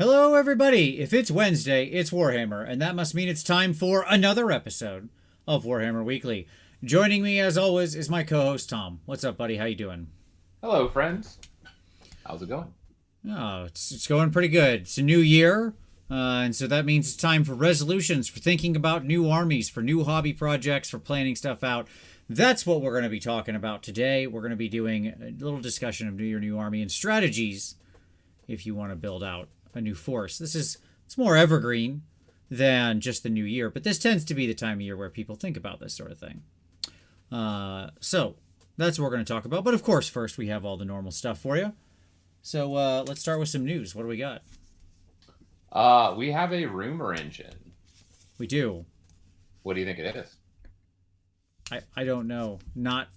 Hello, everybody! If it's Wednesday, it's Warhammer, and that must mean it's time for another episode of Warhammer Weekly. Joining me, as always, is my co-host Tom. What's up, buddy? How you doing? Hello, friends. How's it going? Oh, it's going pretty good. It's a new year, and so that means it's time for resolutions, for thinking about new armies, for new hobby projects, for planning stuff out. That's what we're going to be talking about today. We're going to be doing a little discussion of your new army and strategies if you want to build out a new force. It's more evergreen than just the new year, but this tends to be the time of year where people think about this sort of thing. So that's what we're going to talk about. But of course, first we have all the normal stuff for you. So let's start with some news. What do we got? We have a rumor engine. We do. What do you think it is? I don't know. Not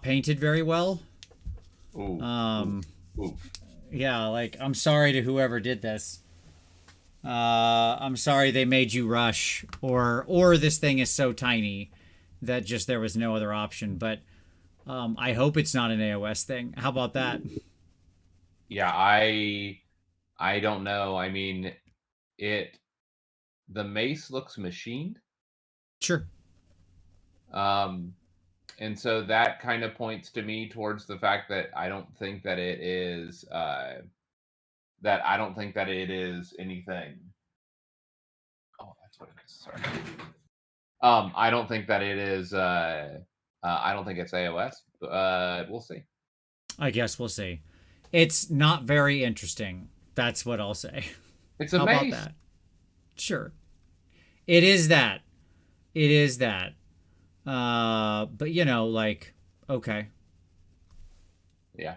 painted very well. Ooh. Ooh. Yeah, like, I'm sorry to whoever did this. I'm sorry they made you rush, or this thing is so tiny that just there was no other option. But I hope it's not an AOS thing. How about that? Yeah, I don't know. I mean, the mace looks machined. Sure. And so that kind of points to me towards the fact that I don't think that it is anything. Oh, that's what it is. Sorry. I don't think that it is I don't think it's AOS, but we'll see. I guess we'll see. It's not very interesting. That's what I'll say. It's a How mace. about that? Sure. It is that. It is that. But like, okay. Yeah.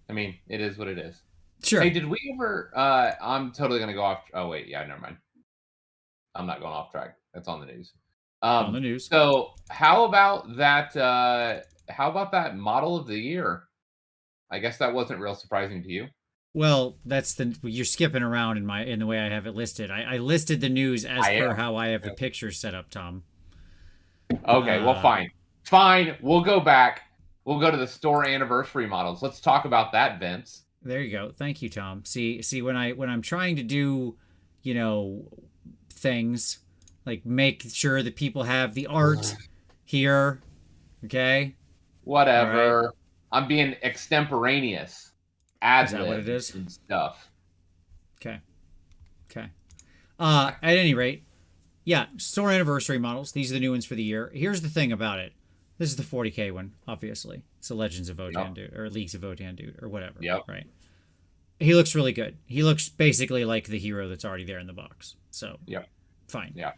I mean, it is what it is. Sure. Hey, did we ever I'm totally gonna go off. Oh wait, yeah, never mind. I'm not going off track. That's on the news. On the news. So how about that model of the year? I guess that wasn't real surprising to you. Well, you're skipping around in the way I have it listed. I listed the news as per how I have the picture set up, Tom. Okay, well, fine. We'll go back. We'll go to the store anniversary models. Let's talk about that, Vince. There you go. Thank you, Tom. See, when I'm trying to do, things like make sure that people have the art here. Okay. Whatever. Right. I'm being extemporaneous. Is that what it is? And stuff. Okay. At any rate, yeah, store anniversary models. These are the new ones for the year. Here's the thing about it. This is the 40K one, obviously. It's the Legends of Votann dude, or Leagues of Votann dude, or whatever. Yep. Right. He looks really good. He looks basically like the hero that's already there in the box. So, yep. Fine. Yeah.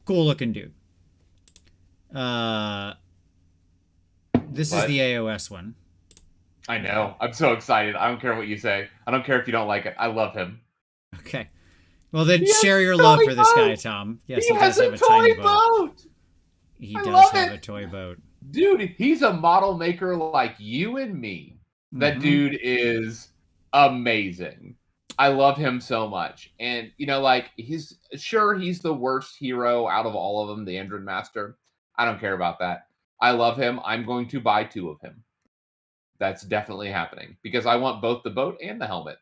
Cool looking dude. This is the AOS one. I know. I'm so excited. I don't care what you say. I don't care if you don't like it. I love him. Okay. Well, then share your love for this guy, Tom. Yes, he does have a tiny boat. He does have a toy boat. Dude, he's a model maker like you and me. That dude is amazing. I love him so much. And, he's the worst hero out of all of them, the Android Master. I don't care about that. I love him. I'm going to buy 2 of him. That's definitely happening because I want both the boat and the helmet.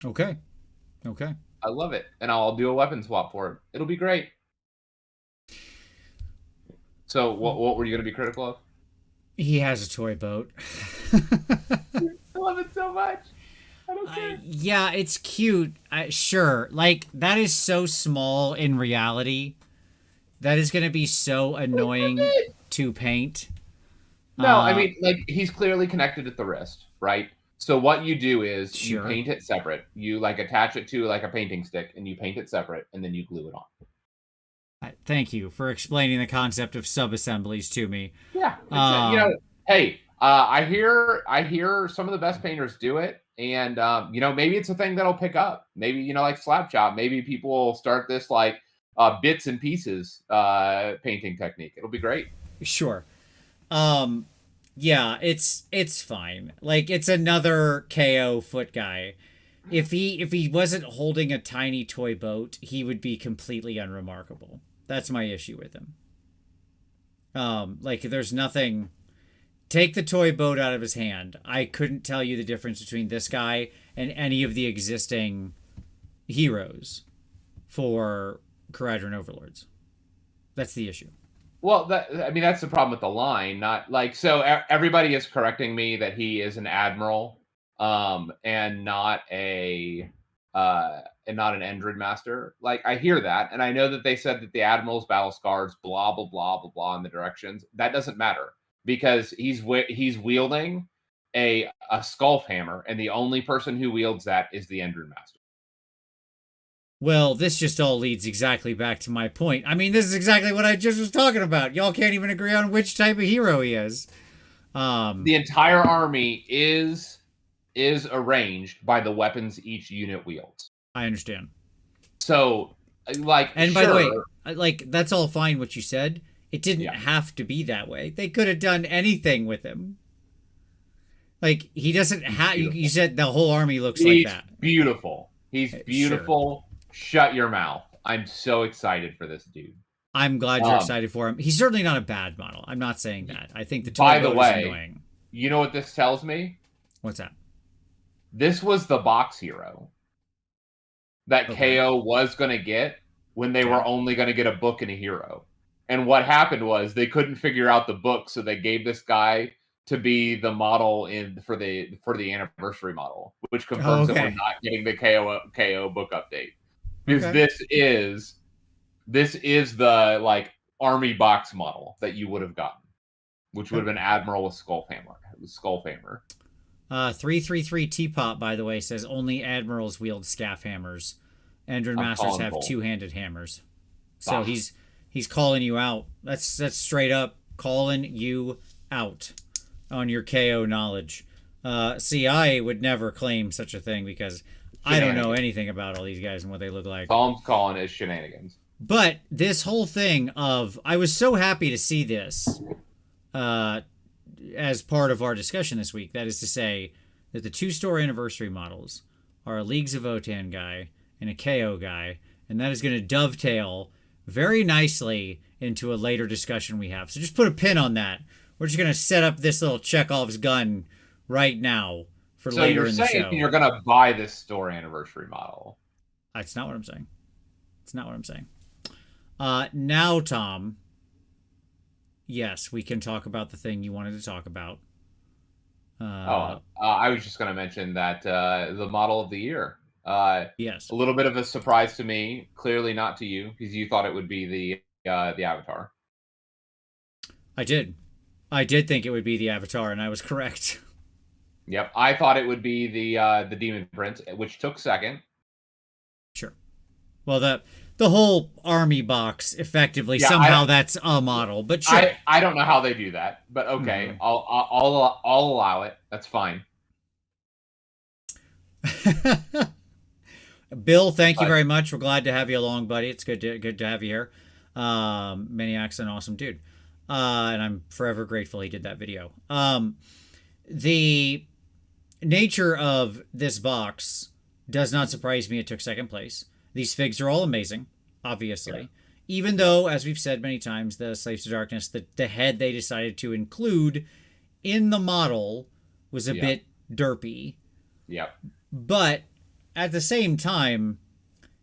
Okay. I love it. And I'll do a weapon swap for him. It'll be great. So what were you going to be critical of? He has a toy boat. I love it so much. I don't care. Yeah, it's cute. Sure. Like, that is so small in reality. That is going to be so annoying to paint. No, I mean, he's clearly connected at the wrist, right? So what you do is you paint it separate. You, attach it to, a painting stick, and you paint it separate, and then you glue it on. Thank you for explaining the concept of sub-assemblies to me. Yeah. Hey, I hear some of the best painters do it, and, maybe it's a thing that'll pick up. Maybe, like Slapshot, maybe people will start this, bits and pieces painting technique. It'll be great. Sure. Yeah, it's fine. Like, it's another KO foot guy. If he wasn't holding a tiny toy boat, he would be completely unremarkable. That's my issue with him. There's nothing take the toy boat out of his hand. I couldn't tell you the difference between this guy and any of the existing heroes for Kharadron Overlords. That's the issue. Well, that's the problem with the line. Not like so. Everybody is correcting me that he is an admiral, and not an Endred master. Like I hear that, and I know that they said that the admiral's battle scars, blah blah blah blah blah, in the directions. That doesn't matter because he's wielding a skull hammer, and the only person who wields that is the Endred master. Well, this just all leads exactly back to my point. I mean, this is exactly what I just was talking about. Y'all can't even agree on which type of hero he is. The entire army is arranged by the weapons each unit wields. I understand. So, like, and by the way, like that's all fine what you said. It didn't have to be that way. They could have done anything with him. Like he doesn't have. You said the whole army looks like that. Beautiful. He's beautiful. Sure. Shut your mouth. I'm so excited for this dude. I'm glad you're excited for him. He's certainly not a bad model. I'm not saying that. I think the toy boat is annoying. You know what this tells me? What's that? This was the box hero that KO was going to get when they were only going to get a book and a hero. And what happened was they couldn't figure out the book, so they gave this guy to be the model for the anniversary model, which confirms that we're not getting the KO book update. Because this is the like army box model that you would have gotten, which would have been Admiral with Skullhammer. 333 Teapot, by the way, says only admirals wield scaff hammers. Endred masters have two-handed hammers. So he's calling you out. That's straight up calling you out on your KO knowledge. See, I would never claim such a thing because I don't know anything about all these guys and what they look like. All I'm calling is shenanigans. But this whole thing of, I was so happy to see this as part of our discussion this week. That is to say that the 2-store anniversary models are a Leagues of Votann guy and a KO guy, and that is going to dovetail very nicely into a later discussion we have. So just put a pin on that. We're just going to set up this little Chekhov's gun right now for later in the show. So you're saying you're going to buy this store anniversary model? That's not what I'm saying. It's not what I'm saying. Now, Tom, yes, we can talk about the thing you wanted to talk about. I was just going to mention that the model of the year. Yes. A little bit of a surprise to me, clearly not to you, because you thought it would be the Avatar. I did think it would be the Avatar, and I was correct. Yep, I thought it would be the Demon Prince, which took second. Sure. Well, the whole army box, effectively, somehow that's a model, but sure. I don't know how they do that, but okay, I'll allow it. That's fine. Bill, thank you very much. We're glad to have you along, buddy. It's good to have you here. Maniac's an awesome dude, and I'm forever grateful he did that video. The nature of this box does not surprise me. It took second place. These figs are all amazing, obviously. Yeah. Even though, as we've said many times, the Slaves to Darkness, the head they decided to include in the model was a bit derpy. Yeah. But at the same time,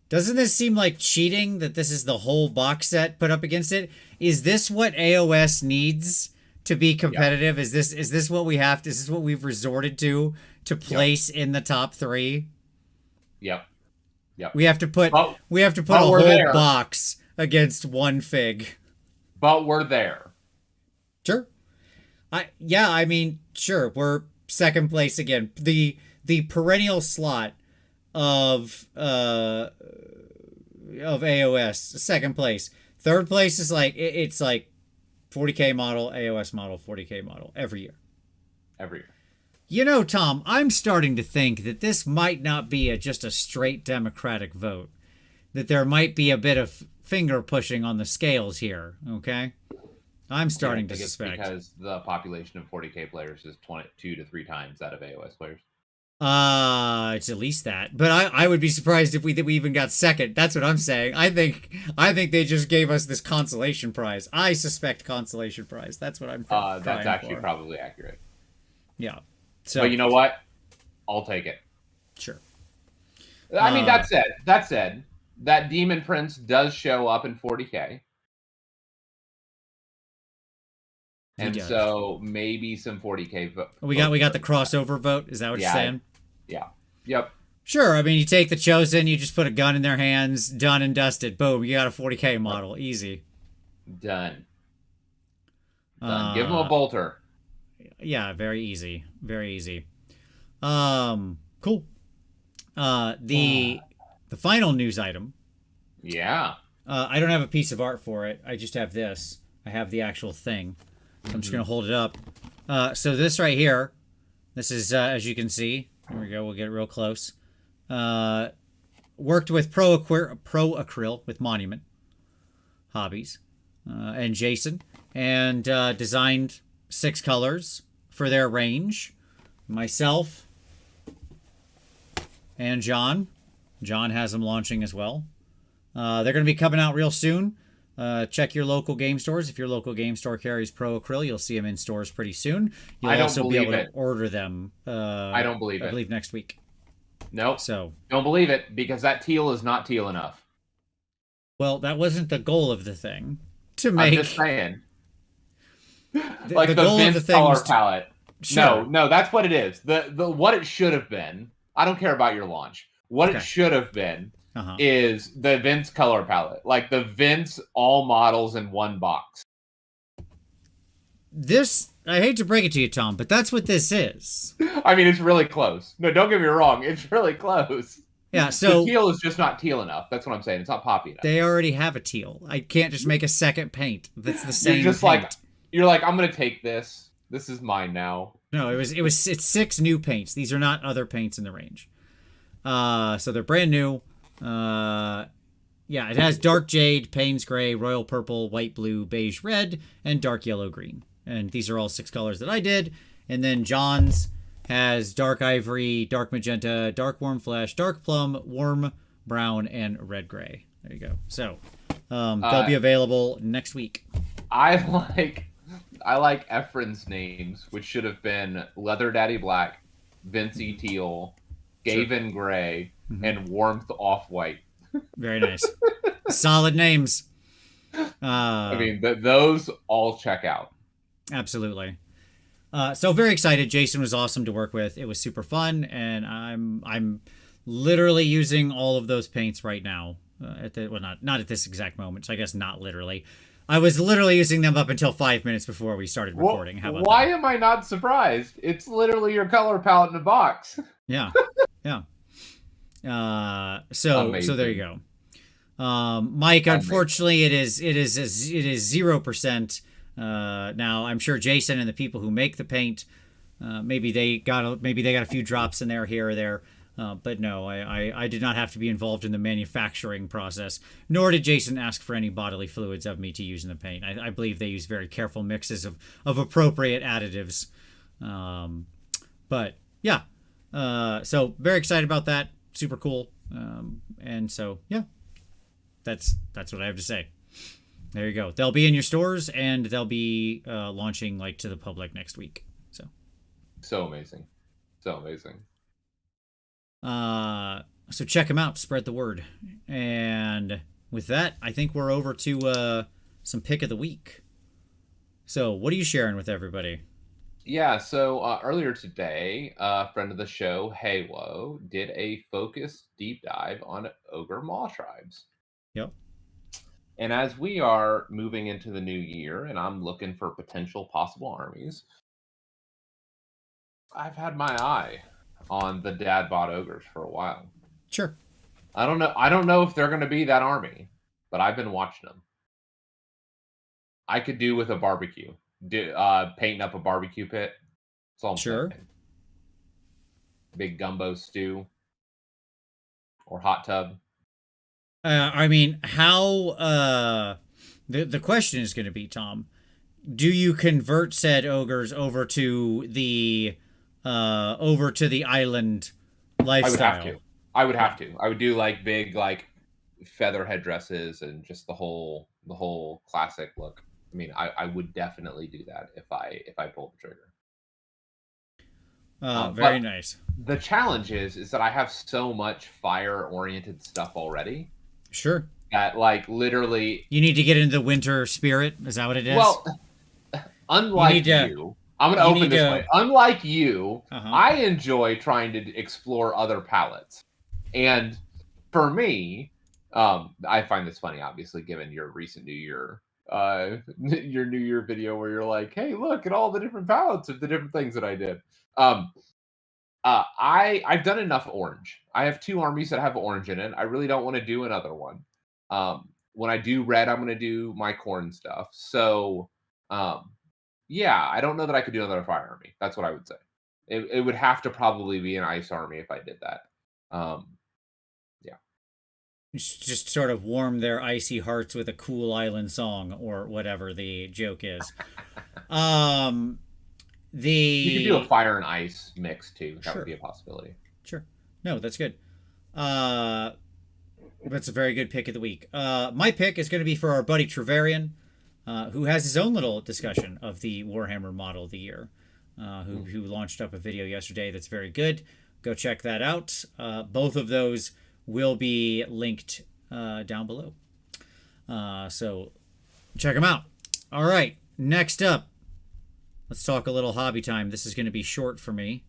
doesn't this seem like cheating that this is the whole box set put up against it? Is this what AOS needs to be competitive? Is this what we have to, is this what we've resorted to place in the top 3? Yep. Yep. We have to put a whole box against one fig. But we're there. Sure. I mean, sure, we're second place again. The perennial slot of AOS, second place. Third place is like it's like 40K model, AOS model, 40K model every year. Every year. You know, Tom, I'm starting to think that this might not be just a straight Democratic vote. That there might be a bit of finger pushing on the scales here, okay? I'm starting to suspect. Because the population of 40K players is 2 to 3 times that of AOS players. It's at least that. But I would be surprised if we even got second. That's what I'm saying. I think they just gave us this consolation prize. I suspect consolation prize. That's what I'm That's crying actually for. probably accurate. Yeah. But So you know what? I'll take it. sure. I mean, that said, that Demon Prince does show up in 40K. He And does. so maybe some 40K We got the crossover vote. Is that what you're Yeah, saying? yeah. Yep. Sure. I mean, you take the chosen, you just put a gun in their hands, done and dusted. Boom, you got a 40K model. Easy. Done. Done. Give him a Uh, bolter. yeah, very easy. Very easy. Cool. The final news item. Yeah. I don't have a piece of art for it. I just have this. I have the actual thing. So I'm just gonna hold it up. So this right here, this is as you can see. Here we go. We'll get real close. Worked with Pro Acryl with Monument Hobbies and Jason, and designed 6 colors for their range. Myself and John. John has them launching as well. They're going to be coming out real soon. Check your local game stores. If your local game store carries Pro Acryl, you'll see them in stores pretty soon. You'll I don't also be able believe to it. order them. I don't believe I it. believe next week. Nope. So, Don't believe it because that teal is not teal enough. well, that wasn't the goal of the thing. To I'm make just saying. the, Like the the goal of the Vince thing color was to, palette. sure. No, that's what it is. The what it should have been. I don't care about your launch. What it Okay. should have been Uh-huh. is the Vince color palette. Like the Vince all models in one box. This, I hate to break it to you, Tom, but that's what this is. I mean, it's really close. No, don't get me wrong. It's really close. Yeah, The so teal is just not teal enough. That's what I'm saying. It's not poppy enough. they already have a teal. I can't just make a second paint that's the same You're just paint. you're like, I'm gonna take this. This is mine now. No, it's 6 new paints. These are not other paints in the range. So they're brand new. Yeah, it has dark jade, Payne's gray, royal purple, white blue, beige red, and dark yellow green. And these are all 6 colors that I did. And then John's has dark ivory, dark magenta, dark warm flesh, dark plum, warm brown, and red gray. There you go. So they'll be available next week. I like Efren's names, which should have been Leather Daddy Black, Vincey Teal, Gavin Gray, and Warmth Off White. Very nice. Solid names. I mean, those all check out. Absolutely. So very excited. Jason was awesome to work with. It was super fun, and I'm literally using all of those paints right now. Not at this exact moment. So I guess not literally. I was literally using them up until 5 minutes before we started recording. How about why that? am I not surprised? It's literally your color palette in a box. Yeah, yeah. So there you go. Mike, unfortunately, it is 0%. Now I'm sure Jason and the people who make the paint, maybe they got a few drops in there here or there. But no, I did not have to be involved in the manufacturing process, nor did Jason ask for any bodily fluids of me to use in the paint. I believe they use very careful mixes of appropriate additives. But yeah, so very excited about that. Super cool. And so, yeah, that's what I have to say. There you go. They'll be in your stores, and they'll be launching like to the public next week. So amazing. So amazing. So check them out, spread the word. And with that, I think we're over to some pick of the week. So what are you sharing with everybody? Yeah, so earlier today, a friend of the show, Halo, did a focused deep dive on Ogre Maw tribes. Yep. And as we are moving into the new year and I'm looking for potential possible armies, I've had my eye on the dad bot ogres for a while. Sure. I don't know if they're going to be that army, but I've been watching them. I could do with a barbecue. Painting up a barbecue pit. That's all I'm Sure. saying. Big gumbo stew or hot tub. I mean, how the question is going to be, Tom, do you convert said ogres over to the over to the island lifestyle. I would have to. I would do like big like feather headdresses and just the whole classic look. I mean, I would definitely do that if I pulled the trigger. Very But nice. the challenge is that I have so much fire oriented stuff already Sure. that like literally. You need to get into the winter spirit. Is that what it is? Well, unlike to- you, I'm going to open this way. Unlike you, Uh-huh. I enjoy trying to explore other palettes. And for me, I find this funny, obviously, given your recent New Year, your New Year video where you're like, hey, look at all the different palettes of the different things that I did. I've done enough orange. I have 2 armies that have orange in it. I really don't want to do another one. When I do red, I'm going to do my corn stuff. So, yeah, I don't know that I could do another fire army. That's what I would say. It would have to probably be an ice army if I did that. Yeah. Just sort of warm their icy hearts with a cool island song or whatever the joke is. You could do a fire and ice mix too. That Sure. would be a possibility. Sure. No, that's good. That's a very good pick of the week. My pick is going to be for our buddy Trevarian, who has his own little discussion of the Warhammer model of the year, who launched up a video yesterday that's very good. Go check that out. Both of those will be linked down below. So check them out. All right. Next up, let's talk a little hobby time. This is going to be short for me,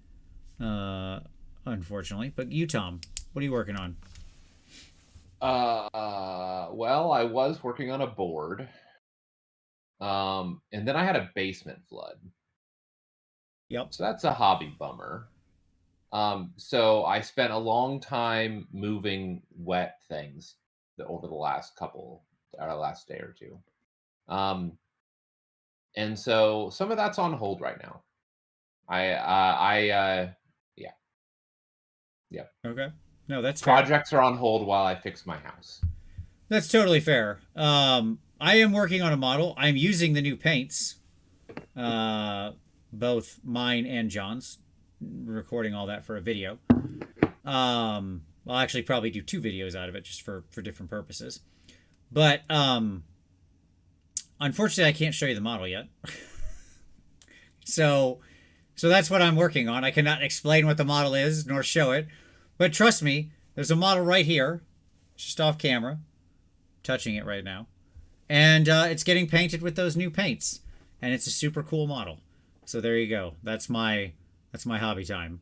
unfortunately. But you, Tom, what are you working on? Well, I was working on a board. And then I had a basement flood. Yep. So that's a hobby bummer. So I spent a long time moving wet things over the last last day or two. And so some of that's on hold right now. Yeah. Okay. No, that's fair. Projects are on hold while I fix my house. That's totally fair. I am working on a model. I'm using the new paints, both mine and John's. Recording all that for a video. I'll actually probably do 2 videos out of it just for different purposes. But unfortunately, I can't show you the model yet. So that's what I'm working on. I cannot explain what the model is nor show it. But trust me, there's a model right here, just off camera. I'm touching it right now. And it's getting painted with those new paints. And it's a super cool model. So there you go. That's my hobby time.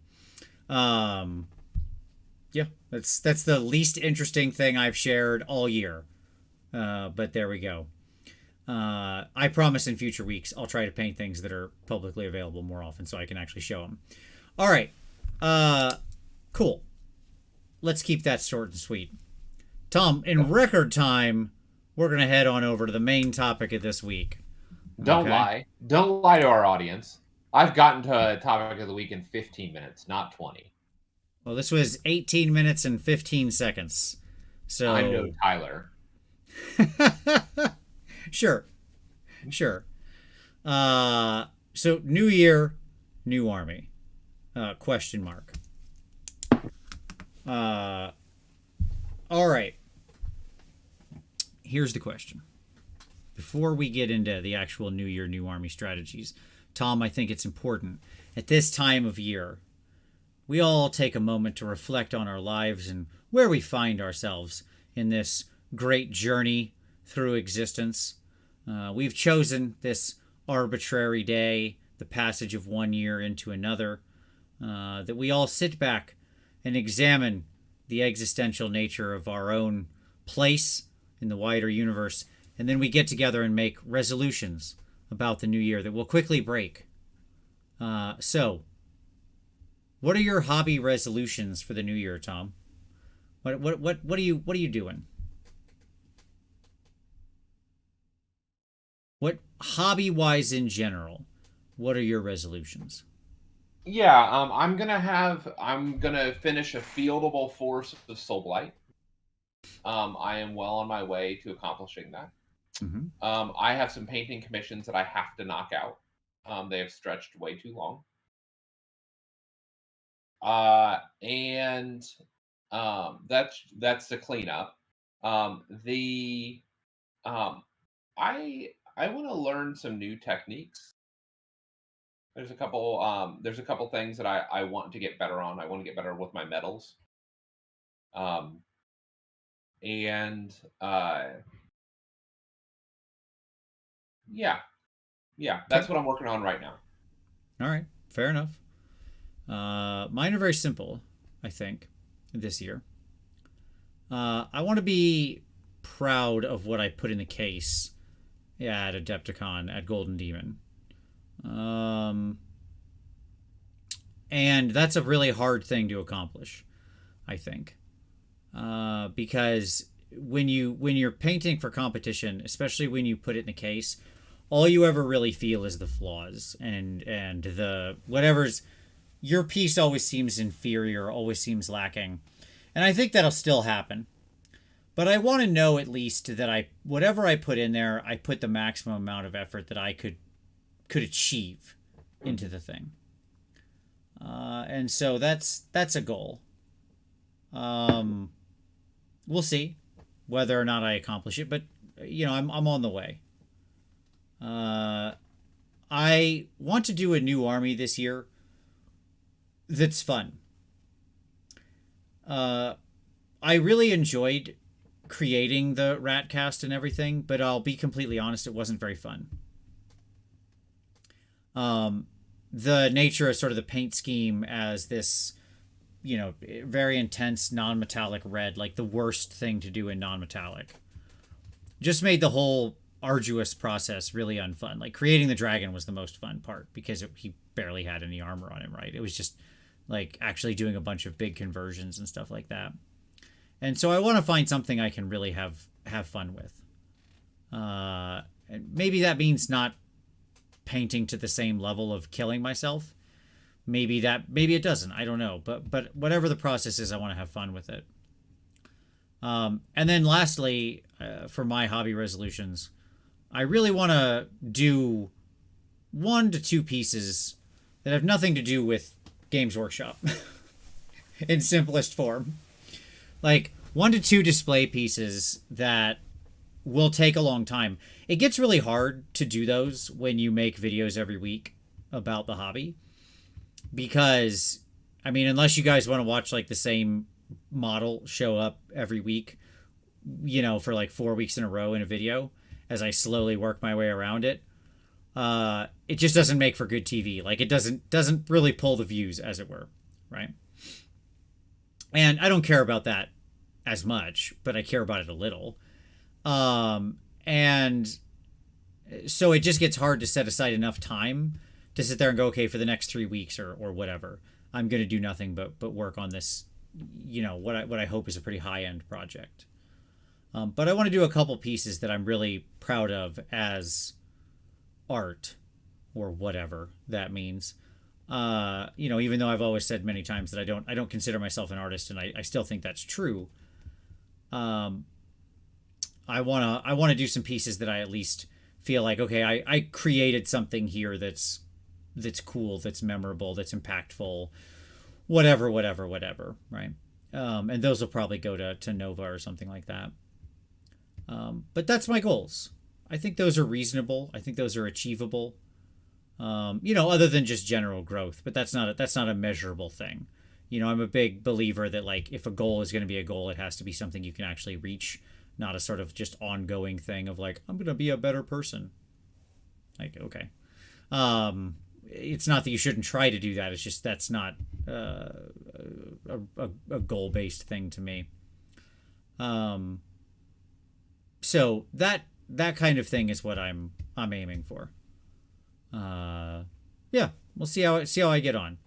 Yeah, that's the least interesting thing I've shared all year. But there we go. I promise in future weeks I'll try to paint things that are publicly available more often so I can actually show them. All right. Cool. Let's keep that short and sweet. Tom, in record time, we're going to head on over to the main topic of this week. Don't lie. Don't lie to our audience. I've gotten to topic of the week in 15 minutes, not 20. Well, this was 18 minutes and 15 seconds. So I'm no Tyler. Sure. So new year, new army. Question mark. All right. Here's the question. Before we get into the actual new year, new army strategies, Tom, I think it's important at this time of year, we all take a moment to reflect on our lives and where we find ourselves in this great journey through existence. We've chosen this arbitrary day, the passage of one year into another, that we all sit back and examine the existential nature of our own place in the wider universe, and then we get together and make resolutions about the new year that will quickly break. So, what are your hobby resolutions for the new year, Tom? What are you doing? What hobby-wise in general, what are your resolutions? Yeah, I'm gonna finish a fieldable force of Soulblight. I am well on my way to accomplishing that. Mm-hmm. I have some painting commissions that I have to knock out. They have stretched way too long. And that's the cleanup. The I want to learn some new techniques. There's a couple things that I want to get better on. I want to get better with my metals. Um, and yeah, yeah, Okay. that's what I'm working on right now. All right. Fair enough. Mine are very simple, I think, this year. I want to be proud of what I put in the case at Adepticon at Golden Demon. Um, and that's a really hard thing to accomplish, I think. Because when you're painting for competition, especially when you put it in a case, all you ever really feel is the flaws and the whatever's your piece always seems inferior, always seems lacking. And I think that'll still happen. But I want to know at least that whatever I put in there, I put the maximum amount of effort that I could achieve into the thing. And so that's a goal. We'll see whether or not I accomplish it, but I'm on the way. I want to do a new army this year that's fun. I really enjoyed creating the rat cast and everything, but I'll be completely honest, it wasn't very fun. The nature of sort of the paint scheme as this, very intense non-metallic red, like the worst thing to do in non-metallic, just made the whole arduous process really unfun. Like creating the dragon was the most fun part because he barely had any armor on him, right? It was just like actually doing a bunch of big conversions and stuff like that. And so I want to find something I can really have fun with. And maybe that means not painting to the same level of killing myself. Maybe it doesn't. I don't know. But whatever the process is, I want to have fun with it. And then lastly, for my hobby resolutions, I really want to do 1 to 2 pieces that have nothing to do with Games Workshop in simplest form. Like 1 to 2 display pieces that will take a long time. It gets really hard to do those when you make videos every week about the hobby. Because, I mean, unless you guys want to watch like the same model show up every week, for like 4 weeks in a row in a video, as I slowly work my way around it, it just doesn't make for good TV. Like it doesn't really pull the views, as it were, right? And I don't care about that as much, but I care about it a little. And so it just gets hard to set aside enough time to sit there and go, okay, for the next 3 weeks or whatever, I'm going to do nothing but work on this, what I hope is a pretty high end project. But I want to do a couple pieces that I'm really proud of as art or whatever that means. Even though I've always said many times that I don't consider myself an artist, and I still think that's true. I want to do some pieces that I at least feel like, okay, I created something here that's cool, that's memorable, that's impactful, whatever, right? And those will probably go to Nova or something like that. But that's my goals. I think those are reasonable. I think those are achievable. Other than just general growth, but that's not a measurable thing. I'm a big believer that like if a goal is going to be a goal, it has to be something you can actually reach, not a sort of just ongoing thing of like, I'm going to be a better person. Like, okay. It's not that you shouldn't try to do that. It's just that's not a goal-based thing to me. So that kind of thing is what I'm aiming for. Yeah, we'll see how I get on.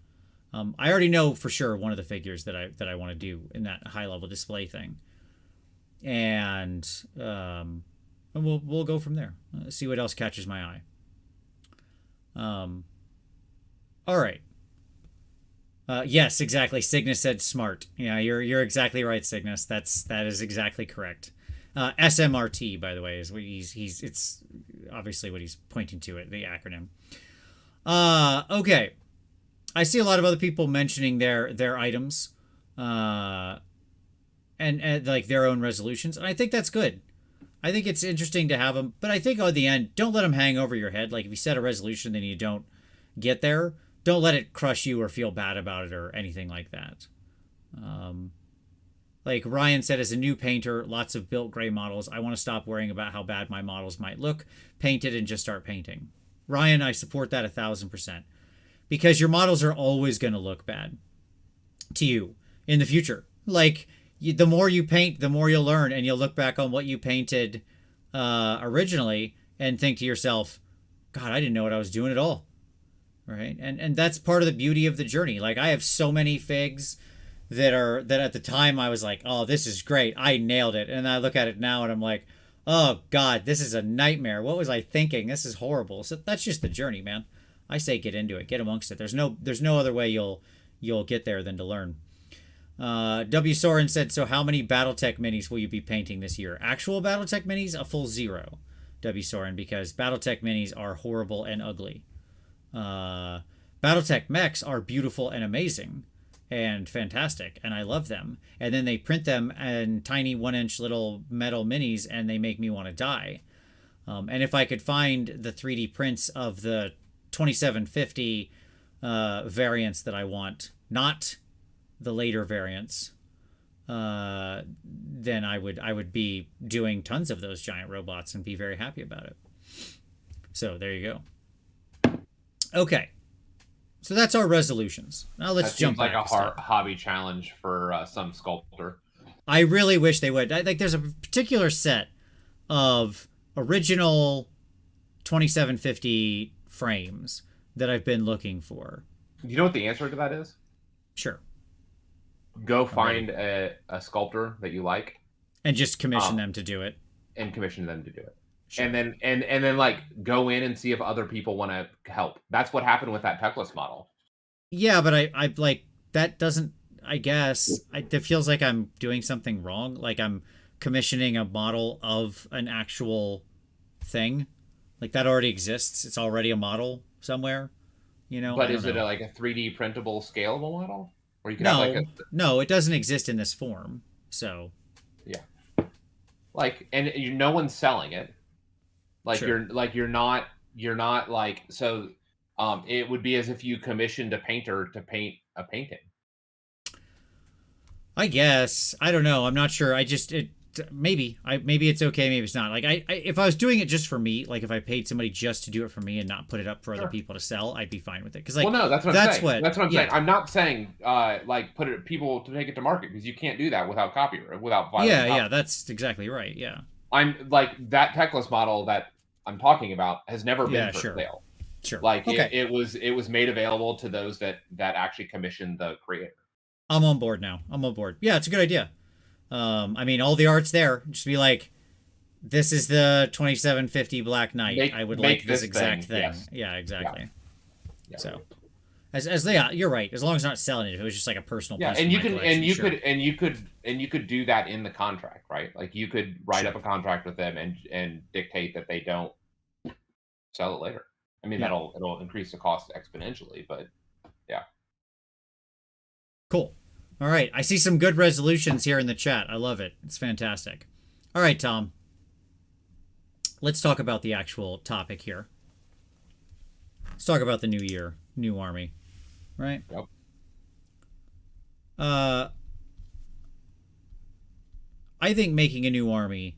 I already know for sure one of the figures that I want to do in that high-level display thing, and we'll go from there. See what else catches my eye. All right. Yes, exactly. Cygnus said smart. Yeah, you're exactly right, Cygnus. That is exactly correct. SMRT, by the way, is what he's it's obviously what he's pointing to, it the acronym. Okay. I see a lot of other people mentioning their items, and like their own resolutions, and I think that's good. I think it's interesting to have them, but I think on the end, don't let them hang over your head. Like if you set a resolution, then you don't get there. Don't let it crush you or feel bad about it or anything like that. Like Ryan said, as a new painter, lots of built gray models. I want to stop worrying about how bad my models might look, paint it, and just start painting. Ryan, I support that 1,000%, because your models are always going to look bad to you in the future. Like the more you paint, the more you'll learn, and you'll look back on what you painted originally and think to yourself, God, I didn't know what I was doing at all. Right. And that's part of the beauty of the journey. Like I have so many figs that at the time I was like, oh, this is great. I nailed it. And I look at it now and I'm like, oh God, this is a nightmare. What was I thinking? This is horrible. So that's just the journey, man. I say get into it, get amongst it. There's no other way you'll get there than to learn. W. Soren said, so how many Battletech minis will you be painting this year? Actual Battletech minis, a full 0, W. Soren, because Battletech minis are horrible and ugly. Battletech mechs are beautiful and amazing and fantastic, and I love them. And then they print them in tiny 1-inch little metal minis, and they make me want to die. And if I could find the 3D prints of the 2750 variants that I want, not the later variants, then I would be doing tons of those giant robots and be very happy about it. So there you go. Okay, so that's our resolutions. Now let's jump back. Seems like a hobby challenge for some sculptor. I really wish they would. Like, there's a particular set of original 2750 frames that I've been looking for. You know what the answer to that is? Sure. Go find a sculptor that you like, and just commission them to do it. And commission them to do it. Sure. And then like go in and see if other people want to help. That's what happened with that Techless model. Yeah, but I like that doesn't. I guess it feels like I'm doing something wrong. Like I'm commissioning a model of an actual thing, like that already exists. It's already a model somewhere, you know. But is it like a 3D printable, scalable model? Or you can no, it doesn't exist in this form. So yeah, like, and no one's selling it. Like sure. you're not like, so it would be as if you commissioned a painter to paint a painting. I guess. I don't know. I'm not sure. Maybe it's okay, maybe it's not. Like if I was doing it just for me, like if I paid somebody just to do it for me and not put it up for other people to sell, I'd be fine with it. Because like, well, no, that's what I'm saying. I'm not saying like put it people to take it to market, because you can't do that without copyright, without violating copyright. Yeah, that's exactly right. Yeah, I'm like that Techless model that I'm talking about has never been for sale. Sure. Like it was made available to those that actually commissioned the creator. I'm on board now. I'm on board. Yeah, it's a good idea. I mean, all the art's there. Just be like, this is the 2750 Black Knight. I would like this exact thing. Yes. Yeah, exactly. Yeah. So, you're right. As long as it's not selling it, if it was just like a personal. Yeah, piece and you could do that in the contract, right? Like you could write up a contract with them and dictate that they don't sell it later. I mean, it'll increase the cost exponentially, but yeah. Cool. All right. I see some good resolutions here in the chat. I love it. It's fantastic. All right, Tom. Let's talk about the actual topic here. Let's talk about the new year, new army, right? Yep. I think making a new army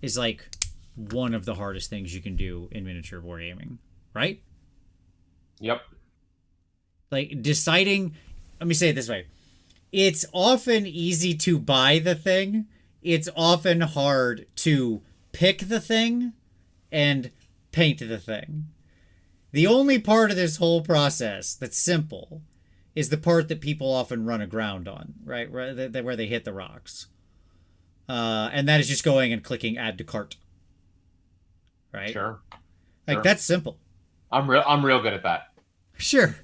is like one of the hardest things you can do in miniature wargaming, right? Yep. Like deciding, let me say it this way. It's often easy to buy the thing. It's often hard to pick the thing and paint the thing. The only part of this whole process that's simple is the part that people often run aground on, right? Where they hit the rocks. And that is just going and clicking add to cart. Right? Sure. Like that's simple. I'm real good at that. Sure.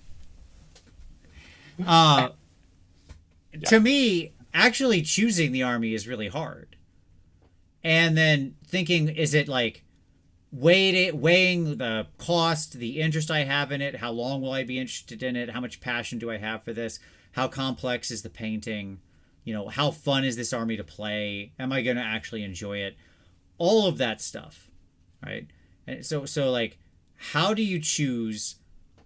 To me, actually choosing the army is really hard. And then thinking, is it like weighing the cost, the interest I have in it, how long will I be interested in it, how much passion do I have for this, how complex is the painting, how fun is this army to play, am I going to actually enjoy it, all of that stuff, right? And so like, how do you choose,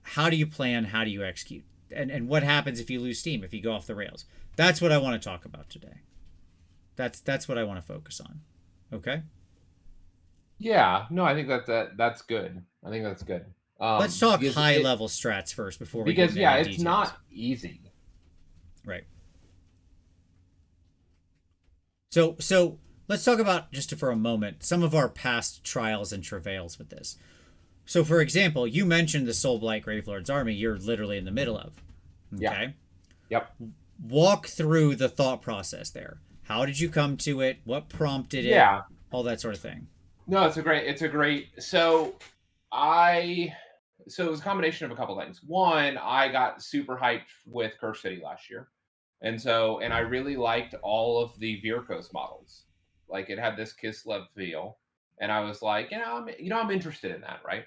how do you plan, how do you execute, and what happens if you lose steam, if you go off the rails? That's what I want to talk about today. That's what I want to focus on. Okay. Yeah, no, I think that's good. I think that's good. Let's talk Because high level strats first before we get into yeah, any it's details. not easy. Right. So let's talk about, just for a moment, some of our past trials and travails with this. So, for example, you mentioned the Soulblight Gravelord's army you're literally in the middle of. Okay. Yeah. Yep. Walk through the thought process there. How did you come to it? What prompted it? Yeah. All that sort of thing. No, it's a great. So it was a combination of a couple things. One, I got super hyped with Curse City last year, and I really liked all of the Virkos models. Like, it had this Kislev feel, and I was like, I'm interested in that, right?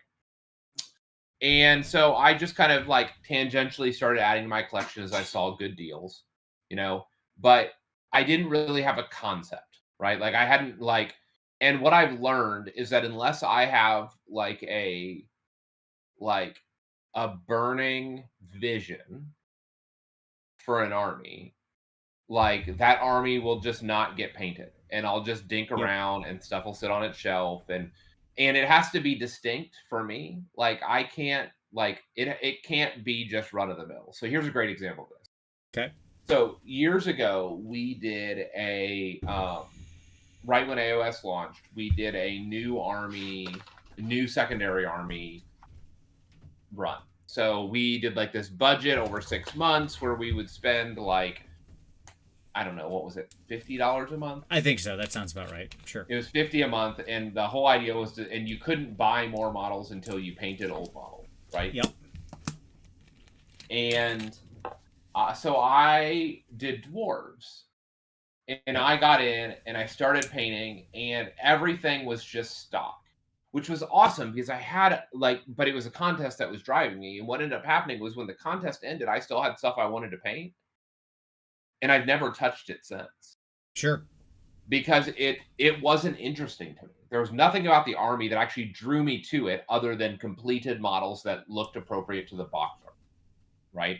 And so I just kind of like tangentially started adding to my collection as I saw good deals, but I didn't really have a concept, right? Like, I hadn't like, and what I've learned is that unless I have like a burning vision for an army, like, that army will just not get painted, and I'll just dink Yep. around and stuff will sit on its shelf, and it has to be distinct for me. Like, I can't, like, it can't be just run of the mill. So here's a great example of this. Okay. So years ago, we did right when AOS launched, we did a new secondary army run. So we did like this budget over 6 months where we would spend like, I don't know, what was it, $50 a month? I think so. That sounds about right. Sure. It was 50 a month, and the whole idea was and you couldn't buy more models until you painted old models, right? Yep. And so I did dwarves, and I got in and I started painting, and everything was just stock, which was awesome because I had but it was a contest that was driving me. And what ended up happening was when the contest ended, I still had stuff I wanted to paint, and I've never touched it since. Sure. Because it wasn't interesting to me. There was nothing about the army that actually drew me to it other than completed models that looked appropriate to the box art, right?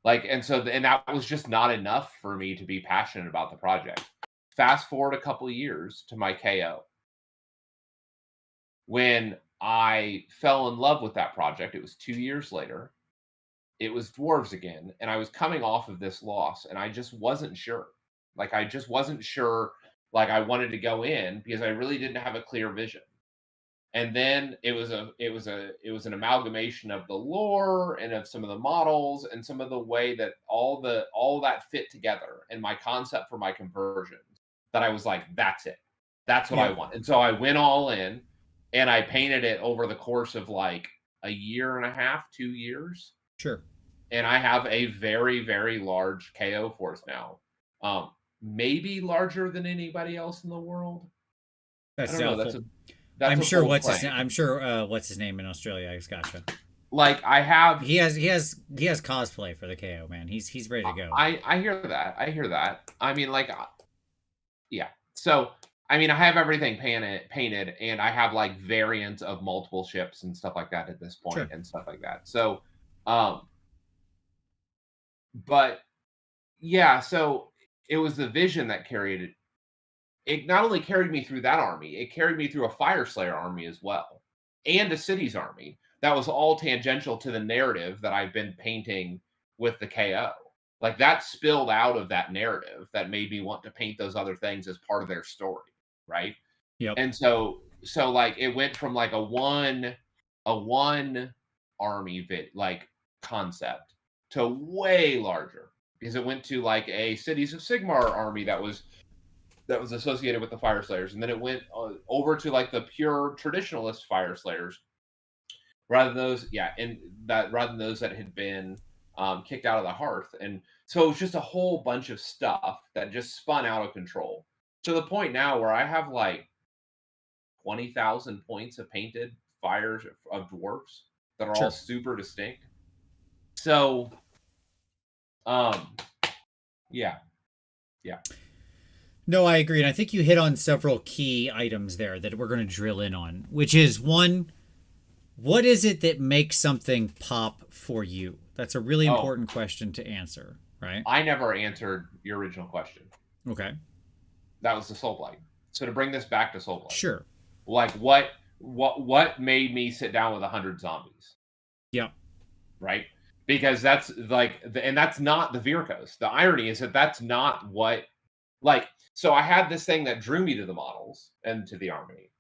Like, and that was just not enough for me to be passionate about the project. Fast forward a couple of years to my KO. When I fell in love with that project, it was 2 years later. It was dwarves again, and I was coming off of this loss, and I just wasn't sure. Like, I just wasn't sure, like, I wanted to go in because I really didn't have a clear vision. And then it was an amalgamation of the lore and of some of the models and some of the way that all that fit together and my concept for my conversions, that I was like, that's it. That's what I want. And so I went all in, and I painted it over the course of like a year and a half, 2 years. Sure. And I have a very, very large KO force now. Maybe larger than anybody else in the world. That's I don't doubtful. know. That's I'm a sure bold what's claim. his. I'm sure what's his name in Australia. I gotcha. Like, I have. He has cosplay for the KO, man. He's ready to go. I hear that. I hear that. I mean, like, yeah. So I mean, I have everything painted, and I have like variants of multiple ships and stuff like that at this point, Sure. and stuff like that. So, but yeah, so it was the vision that carried it. It not only carried me through that army, it carried me through a Fire Slayer army as well, and a Cities army that was all tangential to the narrative that I've been painting with the KO. Like, that spilled out of that narrative that made me want to paint those other things as part of their story, right? Yep. And so like, it went from like a one army like concept to way larger, because it went to like a Cities of Sigmar army that was associated with the Fire Slayers, and then it went over to like the pure traditionalist Fire Slayers, rather than those that had been kicked out of the hearth. And so it was just a whole bunch of stuff that just spun out of control, to the point now where I have like 20,000 points of painted fires of dwarfs that are all Sure. super distinct. So, yeah. No, I agree. And I think you hit on several key items there that we're going to drill in on, which is one, what is it that makes something pop for you? That's a really Oh, important question to answer, right? I never answered your original question. Okay. That was the Soul Blight. So to bring this back to Soul Blight, Sure. like what made me sit down with 100 zombies, Yeah. right? Because that's like, and that's not the Virkos. The irony is that that's not what, like, so I had this thing that drew me to the models and to the army,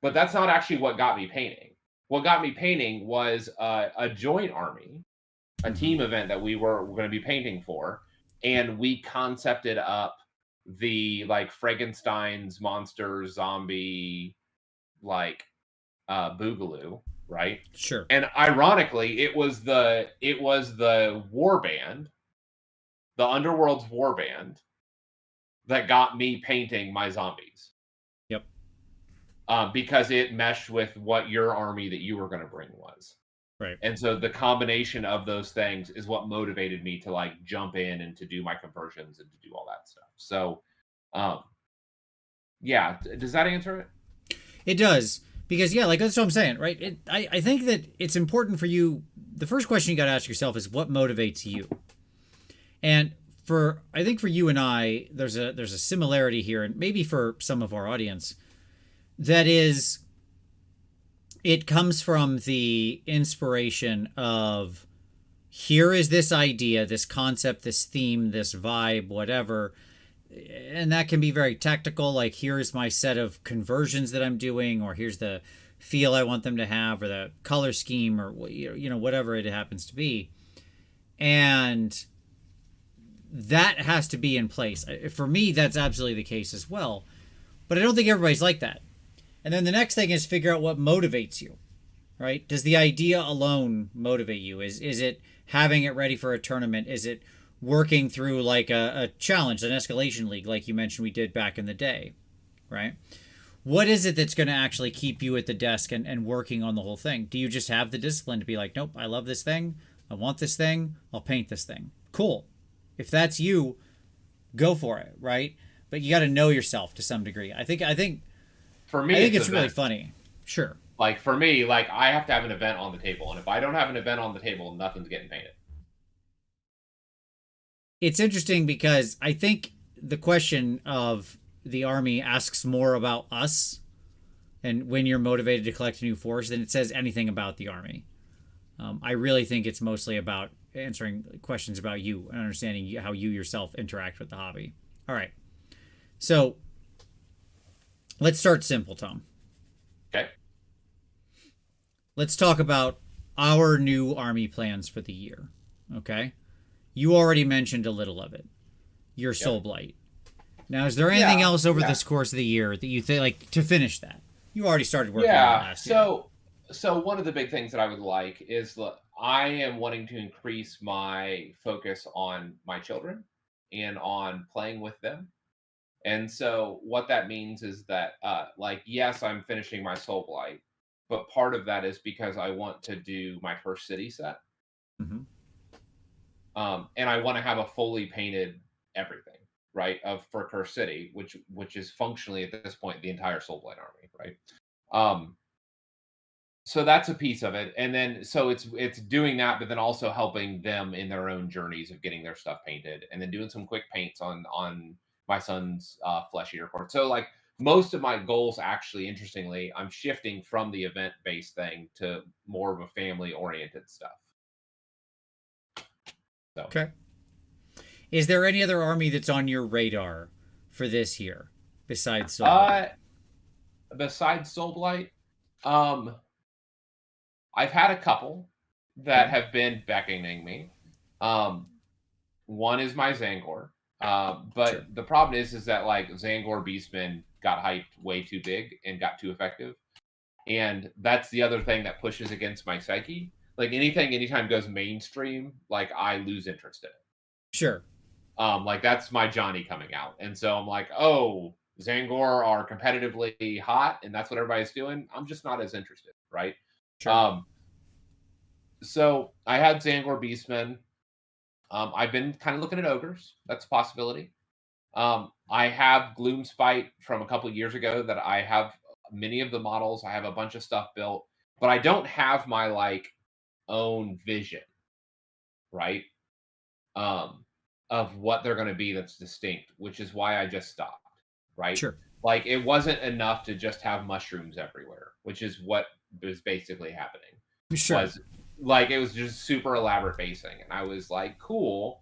but that's not actually what got me painting. What got me painting was a joint army, a team event that we were going to be painting for, and we concepted up the like Frankenstein's monster zombie like boogaloo, right? Sure. And ironically, it was the war band, the Underworld's war band, that got me painting my zombies. Yep. Because it meshed with what your army that you were going to bring was. Right. And so the combination of those things is what motivated me to like jump in and to do my conversions and to do all that stuff. So, yeah, does that answer it? It does. Because, yeah, like that's what I'm saying, right? I think that it's important for you. The first question you got to ask yourself is what motivates you? And I think for you and I, there's a similarity here, and maybe for some of our audience, that is, it comes from the inspiration of, here is this idea, this concept, this theme, this vibe, whatever. And that can be very tactical, like here's my set of conversions that I'm doing, or here's the feel I want them to have, or the color scheme, or whatever it happens to be. And that has to be in place. For me, that's absolutely the case as well. But I don't think everybody's like that. And then the next thing is figure out what motivates you, right? Does the idea alone motivate you? Is it having it ready for a tournament? Is it working through like a challenge, an escalation league, like you mentioned we did back in the day, right? What is it that's going to actually keep you at the desk and working on the whole thing? Do you just have the discipline to be like, nope, I love this thing. I want this thing. I'll paint this thing. Cool. If that's you, go for it, right? But you got to know yourself to some degree. I think for me, I think it's really funny. Sure. Like for me, like I have to have an event on the table, and if I don't have an event on the table, nothing's getting painted. It's interesting because I think the question of the army asks more about us and when you're motivated to collect a new force than it says anything about the army. I really think it's mostly about answering questions about you and understanding how you yourself interact with the hobby. All right. So let's start simple, Tom. Okay. Let's talk about our new army plans for the year. Okay. You already mentioned a little of it. Your Soul Blight. Now, is there anything else over this course of the year that you think, like, to finish that? You already started working on it last year. So one of the big things that I would like is I am wanting to increase my focus on my children and on playing with them. And so what that means is that, yes, I'm finishing my Soul Blight, but part of that is because I want to do my first city set. Mm-hmm. And I want to have a fully painted everything, right? For Curse City, which is functionally at this point the entire Soul Blight army, right? So that's a piece of it, and then so it's doing that, but then also helping them in their own journeys of getting their stuff painted, and then doing some quick paints on my son's Flesh Eater Court. So like most of my goals, actually, interestingly, I'm shifting from the event based thing to more of a family oriented stuff. So. Okay. Is there any other army that's on your radar for this year besides Soul Blight? Besides Soul Blight, I've had a couple that have been beckoning me. One is my Zangor, but the problem is that like Zangor Beastmen got hyped way too big and got too effective, and that's the other thing that pushes against my psyche. Like anytime goes mainstream, like I lose interest in it. Sure. Like that's my Johnny coming out, and so I'm like, oh, Zangor are competitively hot, and that's what everybody's doing. I'm just not as interested, right? Sure. So I had Zangor Beastmen. I've been kind of looking at ogres. That's a possibility. I have Gloomspite from a couple of years ago that I have many of the models. I have a bunch of stuff built, but I don't have my own vision, right? Of what they're going to be that's distinct, which is why I just stopped, right? Sure. Like it wasn't enough to just have mushrooms everywhere, which is what was basically happening. Sure. Was like it was just super elaborate basing, and I was like, cool.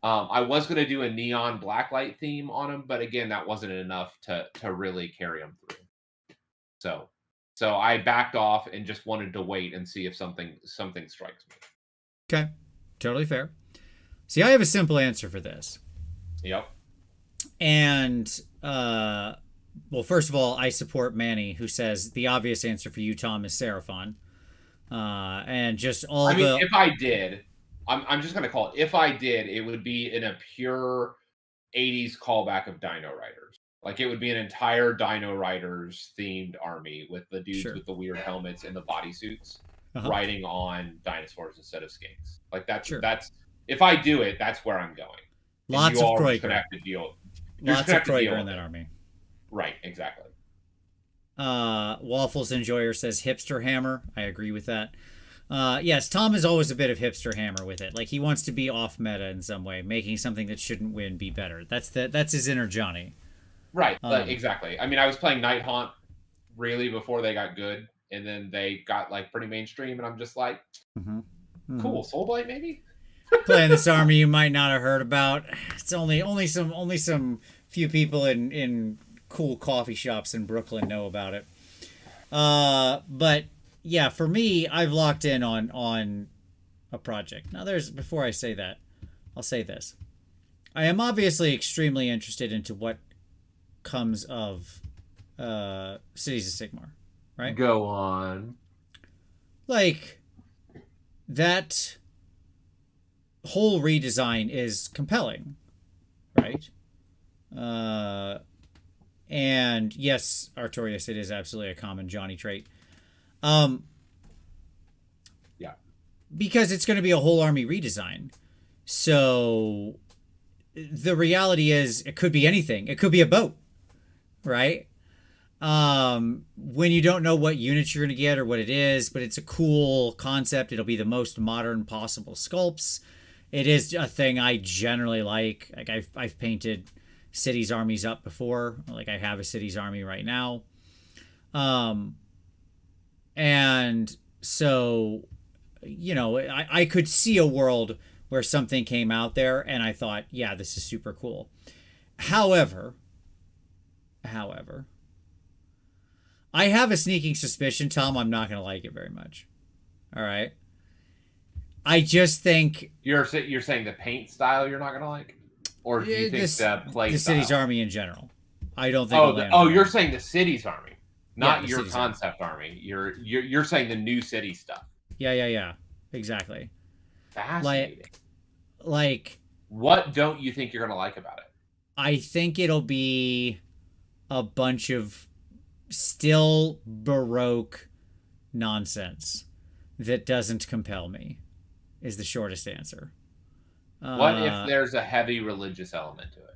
I was going to do a neon blacklight theme on them, but again, that wasn't enough to really carry them through. So I backed off and just wanted to wait and see if something strikes me. Okay, totally fair. See, I have a simple answer for this. Yep. And well, first of all, I support Manny, who says the obvious answer for you, Tom, is Seraphon. And just all if I did, I'm just gonna call it. If I did, it would be in a pure '80s callback of Dino Riders. Like it would be an entire Dino Riders themed army with the dudes with the weird helmets and the bodysuits riding on dinosaurs instead of skinks. Like that's if I do it, that's where I'm going. Lots of Kroiker. Lots of Kroiker in that army. Right, exactly. Waffles Enjoyer says hipster hammer. I agree with that. Yes, Tom is always a bit of hipster hammer with it. Like he wants to be off meta in some way, making something that shouldn't win be better. That's his inner Johnny. Right, exactly. I mean, I was playing Night Haunt really before they got good, and then they got pretty mainstream, and I'm just like, cool, Soulblight maybe. Playing this army you might not have heard about. It's only some few people in cool coffee shops in Brooklyn know about it. But yeah, for me, I've locked in on a project. Now, before I say that, I'll say this: I am obviously extremely interested into what comes of Cities of Sigmar, right? Go on. Like that whole redesign is compelling, right? And yes, Artorias, it is absolutely a common Johnny trait. Yeah. Because it's going to be a whole army redesign. So the reality is it could be anything. It could be a boat, right? When you don't know what units you're going to get or what it is, but it's a cool concept. It'll be the most modern possible sculpts. It is a thing I generally like. Like I've painted cities armies up before. Like I have a cities army right now. And so, I could see a world where something came out there and I thought, yeah, this is super cool. However, I have a sneaking suspicion, Tom, I'm not going to like it very much. All right. I just think you're saying the paint style you're not gonna like, or do you think the play the style? city's army in general? I don't think. You're saying the city's army, not your concept army. You're saying the new city stuff. Yeah. Exactly. Fascinating. Like, what don't you think you're gonna like about it? I think it'll be a bunch of still Baroque nonsense that doesn't compel me. Is the shortest answer. What if there's a heavy religious element to it?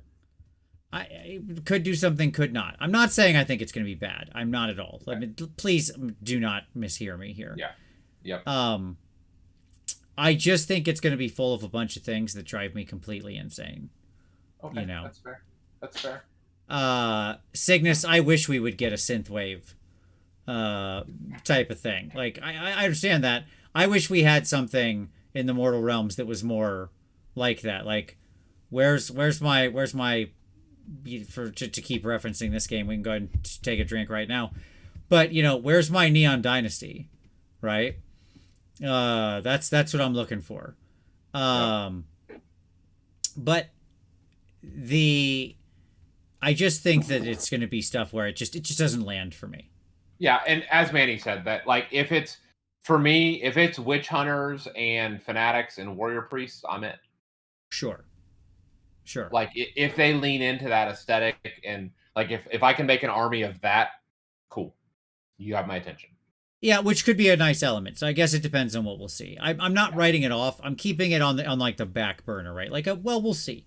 I could do something, could not. I'm not saying I think it's going to be bad. I'm not at all. Okay. Please do not mishear me here. Yeah. Yep. I just think it's going to be full of a bunch of things that drive me completely insane. Okay, that's fair. That's fair. Cygnus, I wish we would get a synthwave type of thing. Like I understand that. I wish we had something in the Mortal Realms that was more like that. Like, where's my to keep referencing this game, we can go ahead and take a drink right now. But where's my Neon Dynasty, right? That's what I'm looking for. But I just think that it's going to be stuff where it just doesn't land for me. Yeah, and as Manny said, that if it's for me, if it's witch hunters and fanatics and warrior priests, I'm in. Sure. Sure. Like if they lean into that aesthetic, and like if I can make an army of that, cool. You have my attention. Yeah, which could be a nice element. So I guess it depends on what we'll see. I'm not writing it off. I'm keeping it on like the back burner, right? Like, well, we'll see.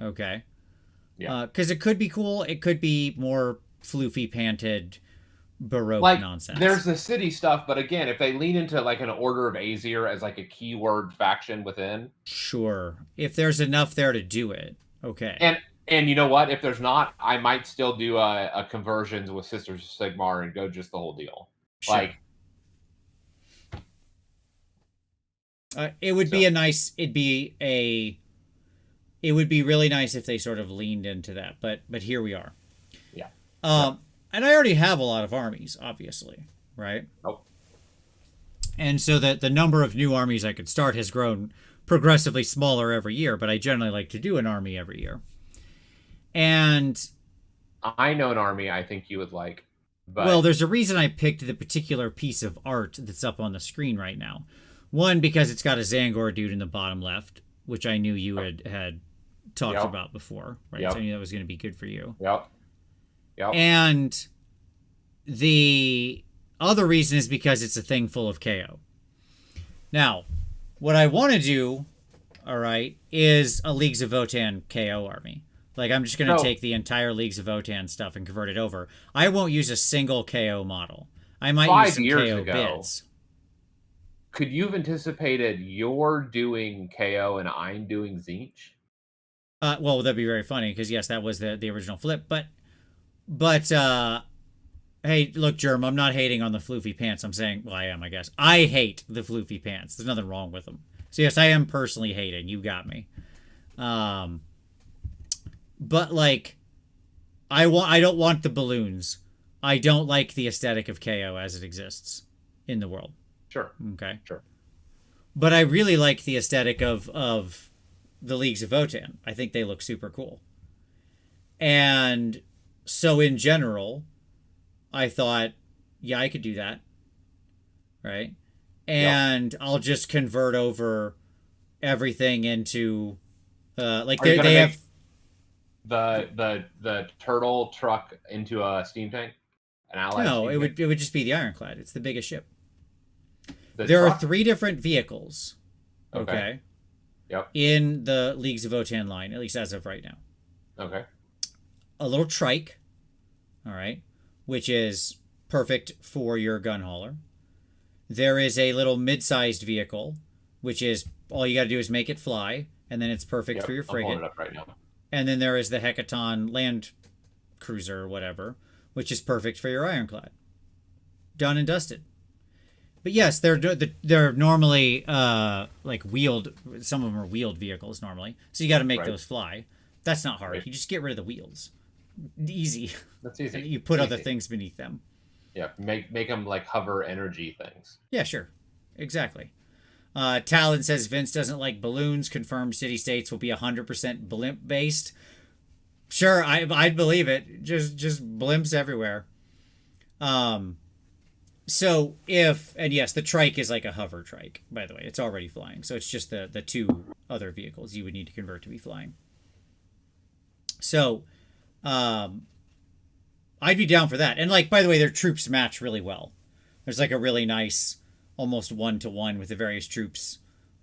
Okay. Yeah. Because it could be cool. It could be more floofy panted Baroque Like nonsense. there's the city stuff, but again, if they lean into like an Order of Aesir as like a keyword faction within, Sure. If there's enough there to do it. Okay. and you know what? If there's not, I might still do a conversions with Sisters of Sigmar and go just the whole deal. Sure. Like it would be a nice. It would be really nice if they sort of leaned into that. But here we are. Yeah. And I already have a lot of armies, obviously, right? Nope. And so that the number of new armies I could start has grown progressively smaller every year, but I generally like to do an army every year. And I know an army I think you would like. But well, there's a reason I picked the particular piece of art that's up on the screen right now. One, because it's got a Zangor dude in the bottom left, which I knew you had talked about before, right? Yep. So I knew that was going to be good for you. Yep. And the other reason is because it's a thing full of KO. Now, what I want to do, all right, is a Leagues of Votann KO army. Like, I'm just going to take the entire Leagues of Votann stuff and convert it over. I won't use a single KO model. I might use some KO bits. Could you have anticipated you're doing KO and I'm doing Tzeentch? Well, that'd be very funny because, yes, that was the original flip. But hey, look, Germ, I'm not hating on the floofy pants. I'm saying, well, I am, I guess. I hate the floofy pants. There's nothing wrong with them. So, yes, I am personally hating. You got me. But, like, I don't want the balloons. I don't like the aesthetic of KO as it exists in the world. Sure. Okay. Sure. But I really like the aesthetic of the Leagues of Votann. I think they look super cool. And so in general, I thought, yeah, I could do that. Right? And I'll just convert over everything into like they have the turtle truck into a steam tank? An ally? No, it would just be the Ironclad. It's the biggest ship. The there truck? are 3 different vehicles. Okay. Yep. In the Leagues of Votann line, at least as of right now. Okay. A little trike, all right, which is perfect for your gun hauler. There is a little mid-sized vehicle, which is all you got to do is make it fly, and then it's perfect for your frigate. I'm pulling it up right now. And then there is the Hecaton land cruiser or whatever, which is perfect for your Ironclad. Done and dusted. But yes, they're normally like wheeled. Some of them are wheeled vehicles normally, so you got to make those fly. That's not hard. You just get rid of the wheels. Easy. That's easy. And you put other things beneath them. Yeah, make them like hover energy things. Yeah, sure, exactly. Talon says Vince doesn't like balloons. Confirmed city states will be 100% blimp based. Sure, I'd believe it. Just blimps everywhere. So and yes, the trike is like a hover trike, by the way. It's already flying. So it's just the 2 other vehicles you would need to convert to be flying. So, I'd be down for that. And like, by the way, their troops match really well. There's like a really nice, almost 1-to-1 with the various troops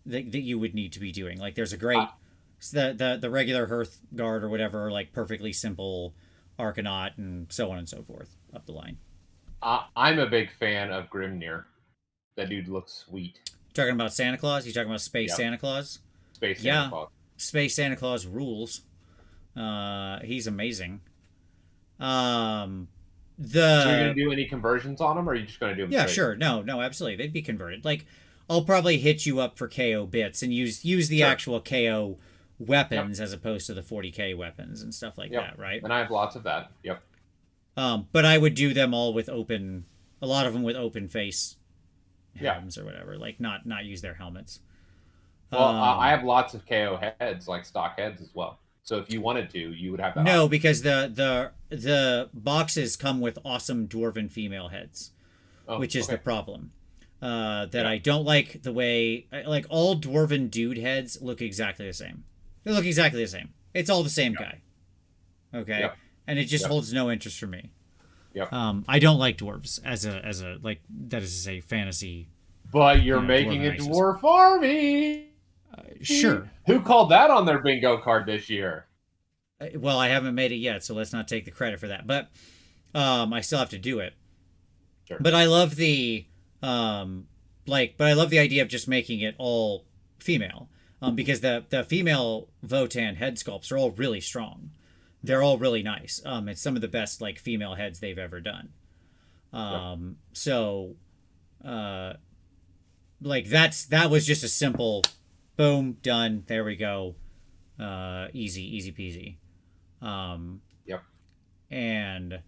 that you would need to be doing. Like there's a great, the regular Hearth Guard or whatever, like perfectly simple Arcanaut and so on and so forth up the line. I'm a big fan of Grimnir. That dude looks sweet. Talking about Santa Claus? You talking about Space Santa Claus? Space Santa Claus. Space Santa Claus rules. He's amazing. So you're gonna do any conversions on them, or are you just gonna do them? Yeah, straight? sure. No, absolutely. They'd be converted. Like, I'll probably hit you up for KO bits and use the actual KO weapons as opposed to the 40k weapons and stuff like that, right? And I have lots of that. Yep. But I would do them all with a lot of them with open face helms or whatever, like not use their helmets. Well, I have lots of KO heads, like stock heads as well. So if you wanted to, you would have that. No, because the boxes come with awesome dwarven female heads, which is the problem. I don't like the way, like all dwarven dude heads look exactly the same. They look exactly the same. It's all the same Yep. guy. Okay. Yep. And it just Yep. holds no interest for me. Yep. I don't like dwarves as a like that is to say fantasy. But you're Dwarven making a races. dwarf army. Sure. Who called that on their bingo card this year? Well, I haven't made it yet, so let's not take the credit for that. But I still have to do it. Sure. But I love the but I love the idea of just making it all female. Because the female Votan head sculpts are all really strong. They're all really nice. It's some of the best like female heads they've ever done. So like that was just a simple boom, done, there we go. Easy peasy. Yep. And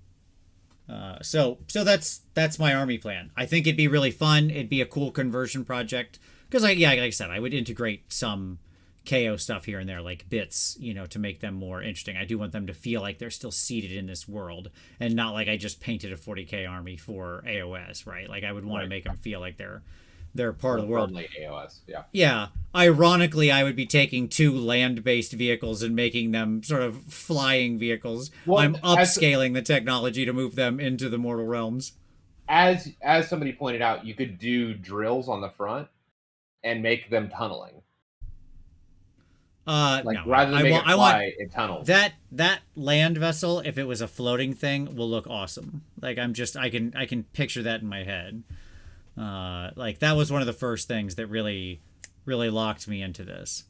so that's my army plan. I think it'd be really fun. It'd be a cool conversion project because like I said, I would integrate some KO stuff here and there, like bits, to make them more interesting. I do want them to feel like they're still seated in this world and not like I just painted a 40k army for AOS, right? Like I would want to make them feel like they're part of the world. AOS, yeah. Yeah. Ironically, I would be taking 2 land-based vehicles and making them sort of flying vehicles. Well, I'm upscaling the technology to move them into the mortal realms. As somebody pointed out, you could do drills on the front and make them tunneling. No, rather than make it fly, it tunnels. That land vessel, if it was a floating thing, will look awesome. Like I can picture that in my head. Like that was one of the first things that really locked me into this.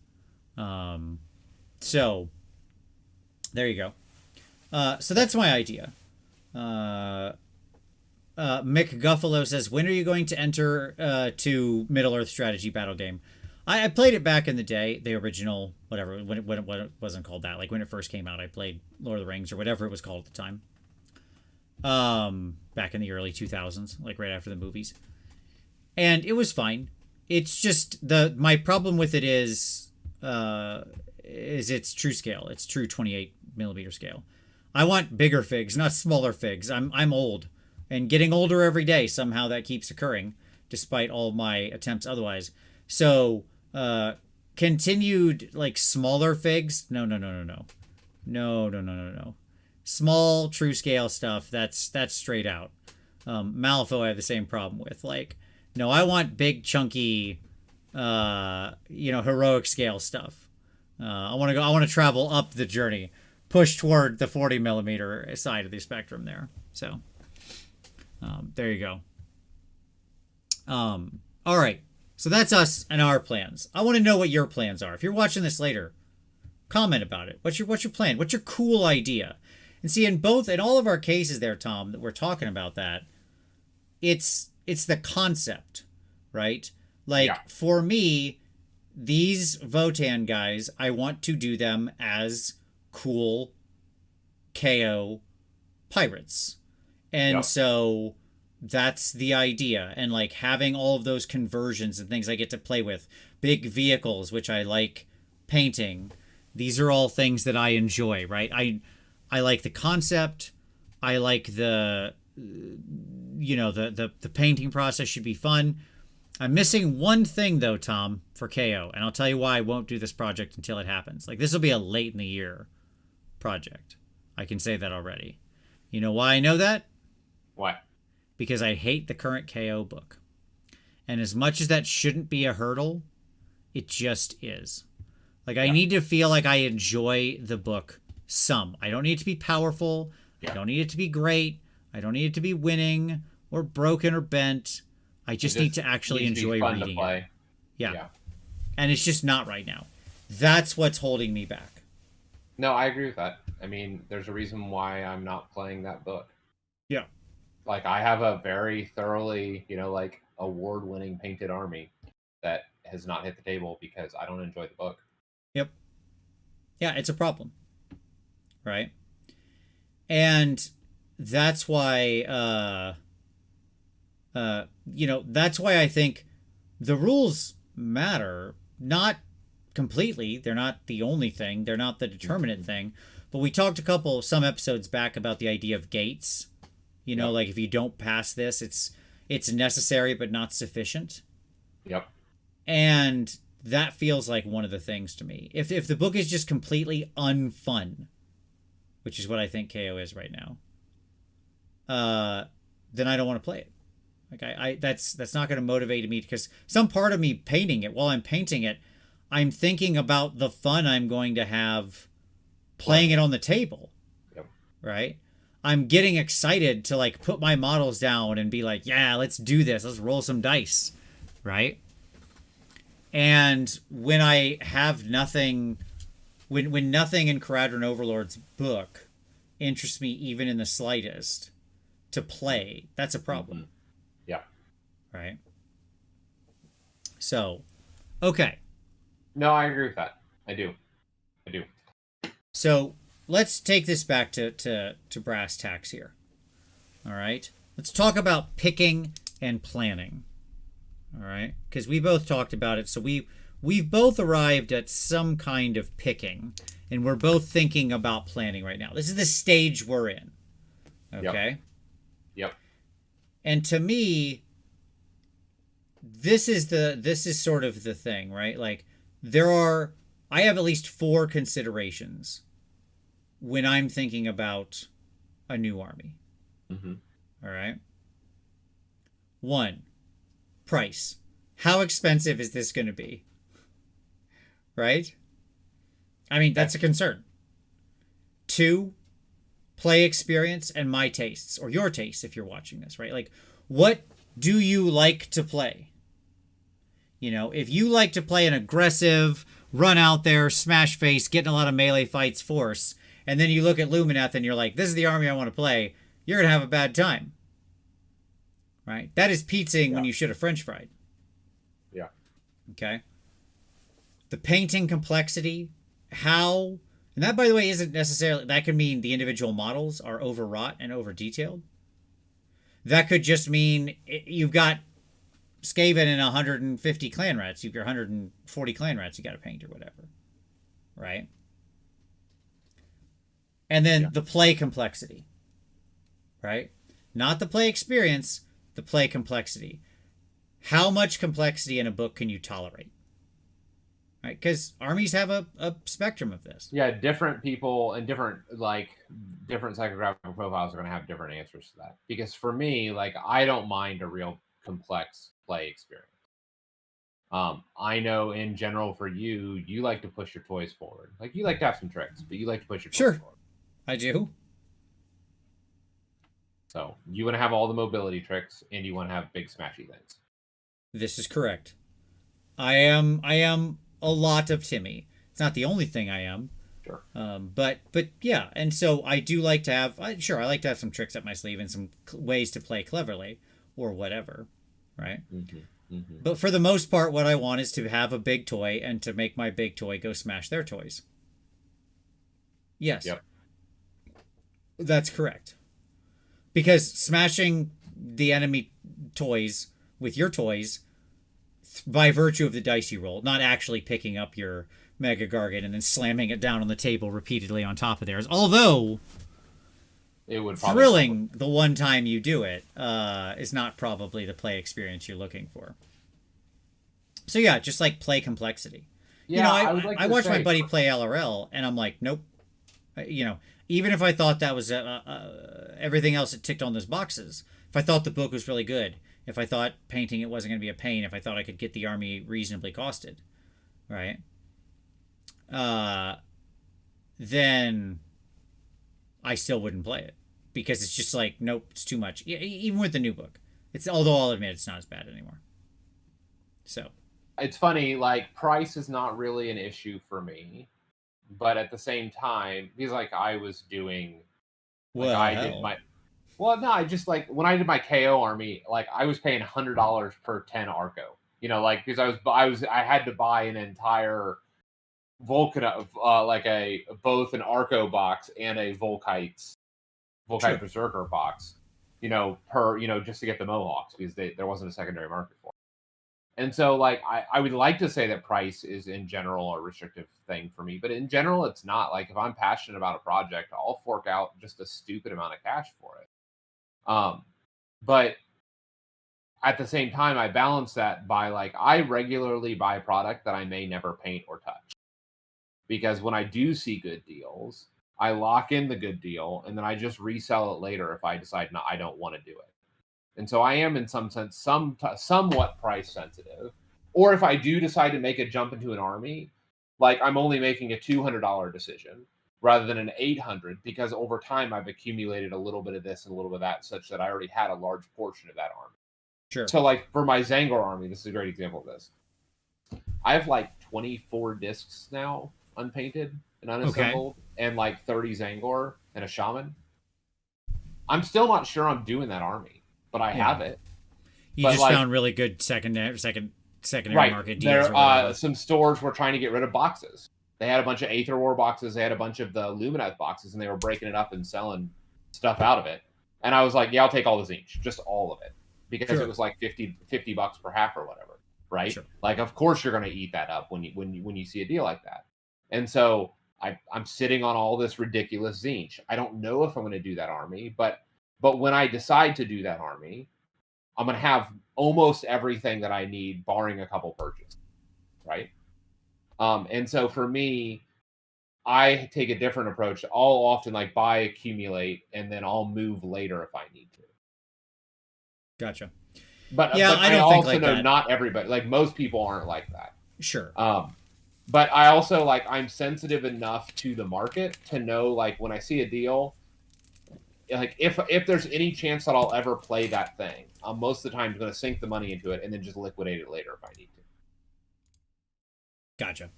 So there you go. So that's my idea. Mick Guffalo says, when are you going to enter to Middle Earth strategy battle game? I played it back in the day, the original, whatever, when it wasn't called that. Like when it first came out, I played Lord of the Rings or whatever it was called at the time. Back in the early 2000s, like right after the movies. And it was fine. It's just my problem with it is its true scale. It's true 28 millimeter scale. I want bigger figs, not smaller figs. I'm old, and getting older every day. Somehow that keeps occurring, despite all my attempts otherwise. So continued like smaller figs. No. Small true scale stuff. That's straight out. Malifaux I have the same problem with. Like, no, I want big chunky, heroic scale stuff. I want to travel up the journey, push toward the 40 millimeter side of the spectrum there. So, there you go. All right. So that's us and our plans. I want to know what your plans are. If you're watching this later, comment about it. What's your plan? What's your cool idea? And see, in all of our cases there, Tom, that we're talking about that, it's the concept, right? Like for me, these Votan guys, I want to do them as cool KO pirates. And so that's the idea. And like having all of those conversions and things I get to play with, big vehicles, which I like painting. These are all things that I enjoy, right? I like the concept. I like the painting process should be fun. I'm missing one thing though, Tom, for KO, and I'll tell you why I won't do this project until it happens. Like this will be a late in the year project. I can say that already. You know why I know that? Why? Because I hate the current KO book. And as much as that shouldn't be a hurdle, it just is. Like I need to feel like I enjoy the book some. I don't need it to be powerful. I don't need it to be great. I don't need it to be winning or broken or bent. I just need to actually enjoy reading it. Yeah. And it's just not right now. That's what's holding me back. No, I agree with that. I mean, there's a reason why I'm not playing that book. Yeah. Like I have a very thoroughly, like award-winning painted army that has not hit the table because I don't enjoy the book. Yep. Yeah, it's a problem. Right? And that's why that's why I think the rules matter. Not completely. They're not the only thing. They're not the determinant thing. But we talked some episodes back about the idea of gates. Like if you don't pass this, it's necessary but not sufficient. Yep. And that feels like one of the things to me. If the book is just completely unfun, which is what I think KO is right now, then I don't want to play it. Like I that's not going to motivate me, because some part of me painting it, while I'm painting it, I'm thinking about the fun I'm going to have playing it on the table. Yep. Right? I'm getting excited to like put my models down and be like, yeah, let's do this. Let's roll some dice. Right? And when I have nothing, when nothing in Caradron Overlord's book interests me even in the slightest to play, that's a problem. Mm-hmm. Yeah. Right? So, okay. No, I agree with that. I do. So let's take this back to brass tacks here. All right. Let's talk about picking and planning. All right. Because we both talked about it. So we've both arrived at some kind of picking, and we're both thinking about planning right now. This is the stage we're in. Okay. Yep. And to me, this is sort of the thing, right? Like I have at least 4 considerations when I'm thinking about a new army. Mm-hmm. All right. 1, price. How expensive is this going to be? Right? I mean, that's a concern. 2, play experience and my tastes, or your tastes if you're watching this, right? Like, what do you like to play? You know, if you like to play an aggressive, run out there, smash face, get in a lot of melee fights force, and then you look at Lumineth and you're like, this is the army I want to play, you're going to have a bad time. Right? That is pizzaing when you should have French fried. Yeah. Okay? The painting complexity, and that, by the way, isn't necessarily, that could mean the individual models are overwrought and over detailed. That could just mean you've got Skaven and 150 clan rats. You've got 140 clan rats you got to paint or whatever. Right? And then the play complexity. Right? Not the play experience, the play complexity. How much complexity in a book can you tolerate? Right? Because armies have a spectrum of this. Yeah, different people and different psychographic profiles are going to have different answers to that. Because for me, like, I don't mind a real complex play experience. I know in general for you like to push your toys forward. Like, you like to have some tricks, but you like to push your toys forward. I do. So you want to have all the mobility tricks, and you want to have big smashy things. This is correct. I am a lot of Timmy. It's not the only thing I am. Sure. But yeah, and so I do like to have. I like to have some tricks up my sleeve and some ways to play cleverly or whatever, right? Mm-hmm. Mm-hmm. But for the most part, what I want is to have a big toy and to make my big toy go smash their toys. Yes. Yep. That's correct. Because smashing the enemy toys with your toys, by virtue of the dice you roll, not actually picking up your Mega Gargant and then slamming it down on the table repeatedly on top of theirs, although it would thrilling the one time you do it, is not probably the play experience you're looking for. So yeah, just like play complexity. Yeah, I watched my buddy play LRL, and I'm like, nope. Even if I thought that was everything else that ticked on those boxes, if I thought the book was really good, if I thought painting it wasn't going to be a pain, if I thought I could get the army reasonably costed, right? Then I still wouldn't play it, because it's just like, nope, it's too much. Even with the new book, although I'll admit it's not as bad anymore. So it's funny, like, price is not really an issue for me. But at the same time, because like I was doing, like, I just like when I did my KO army, like I was paying $100 per 10 Arco. Because I had to buy an entire Vulcan, both an Arco box and a Volkite Berserker box, just to get the Mohawks, because there wasn't a secondary market for it. And so, like, I would like to say that price is in general a restrictive thing for me, but in general, it's not. Like, if I'm passionate about a project, I'll fork out just a stupid amount of cash for it. But at the same time, I balance that by like I regularly buy product that I may never paint or touch, because when I do see good deals, I lock in the good deal and then I just resell it later if I decide no, I don't want to do it. And so I am in some sense somewhat price sensitive. Or if I do decide to make a jump into an army, like I'm only making a $200 decision rather than an $800, because over time I've accumulated a little bit of this and a little bit of that, such that I already had a large portion of that army. Sure. So like for my Zangor army, this is a great example of this. I have like 24 discs now unpainted and unassembled, and like 30 Zangor and a shaman. I'm still not sure I'm doing that army, but I have it. You but just like, found really good secondary right, market deals. There, some stores were trying to get rid of boxes. They had a bunch of Aether War boxes. They had a bunch of the Lumineth boxes, and they were breaking it up and selling stuff out of it. And I was like, yeah, I'll take all the Zinch, just all of it, because it was like $50 per half or whatever, right? Sure. Like, of course you're going to eat that up when you see a deal like that. And so I'm sitting on all this ridiculous Zinch. I don't know if I'm going to do that army, but when I decide to do that army, I'm going to have almost everything that I need, barring a couple purchases, right? And so for me, I take a different approach. I'll often like buy, accumulate, and then I'll move later if I need to. Gotcha. But yeah, but I don't also think like know that. Not everybody, like most people aren't like that. Sure. But I also like I'm sensitive enough to the market to know like when I see a deal, like if there's any chance that I'll ever play that thing, I'm most of the time going to sink the money into it and then just liquidate it later if I need to. Gotcha.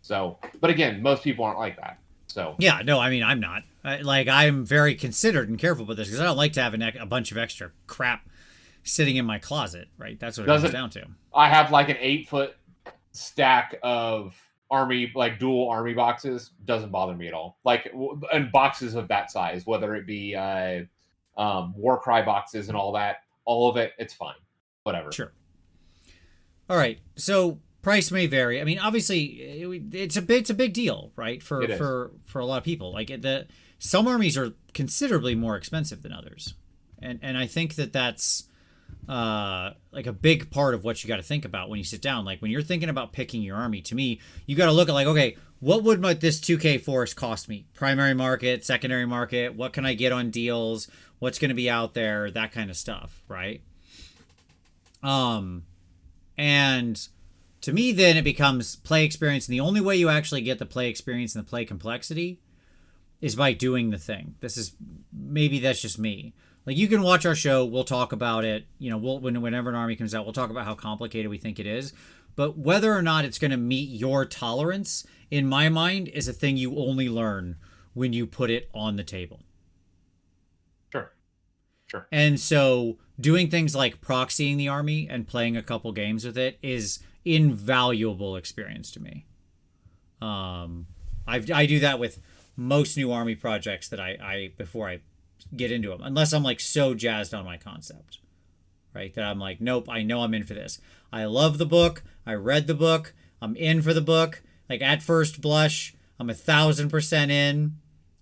So, but again, most people aren't like that. So yeah, no, I mean I'm not. I'm very considered and careful with this because I don't like to have a bunch of extra crap sitting in my closet. Right, that's what it comes down to. I have like an 8-foot stack of army, like dual army boxes. Doesn't bother me at all. Like, and boxes of that size, whether it be Warcry boxes and all that, all of it, it's fine. Whatever. Sure. All right. So price may vary. I mean, obviously, it's a big deal, right? For a lot of people. Like some armies are considerably more expensive than others, and I think that's like a big part of what you got to think about when you sit down. Like when you're thinking about picking your army, to me, you got to look at like, okay, what would this 2K force cost me? Primary market, secondary market, what can I get on deals? What's going to be out there? That kind of stuff, right? And to me, then it becomes play experience. And the only way you actually get the play experience and the play complexity is by doing the thing. Maybe that's just me. Like you can watch our show. We'll talk about it. You know, whenever an army comes out, we'll talk about how complicated we think it is. But whether or not it's going to meet your tolerance, in my mind, is a thing you only learn when you put it on the table. Sure. And so doing things like proxying the army and playing a couple games with it is invaluable experience to me. I do that with most new army projects that I before I get into them, unless I'm like so jazzed on my concept, right? That I'm like, nope, I know I'm in for this. I love the book. I read the book. I'm in for the book. Like at first blush, I'm 1,000% in.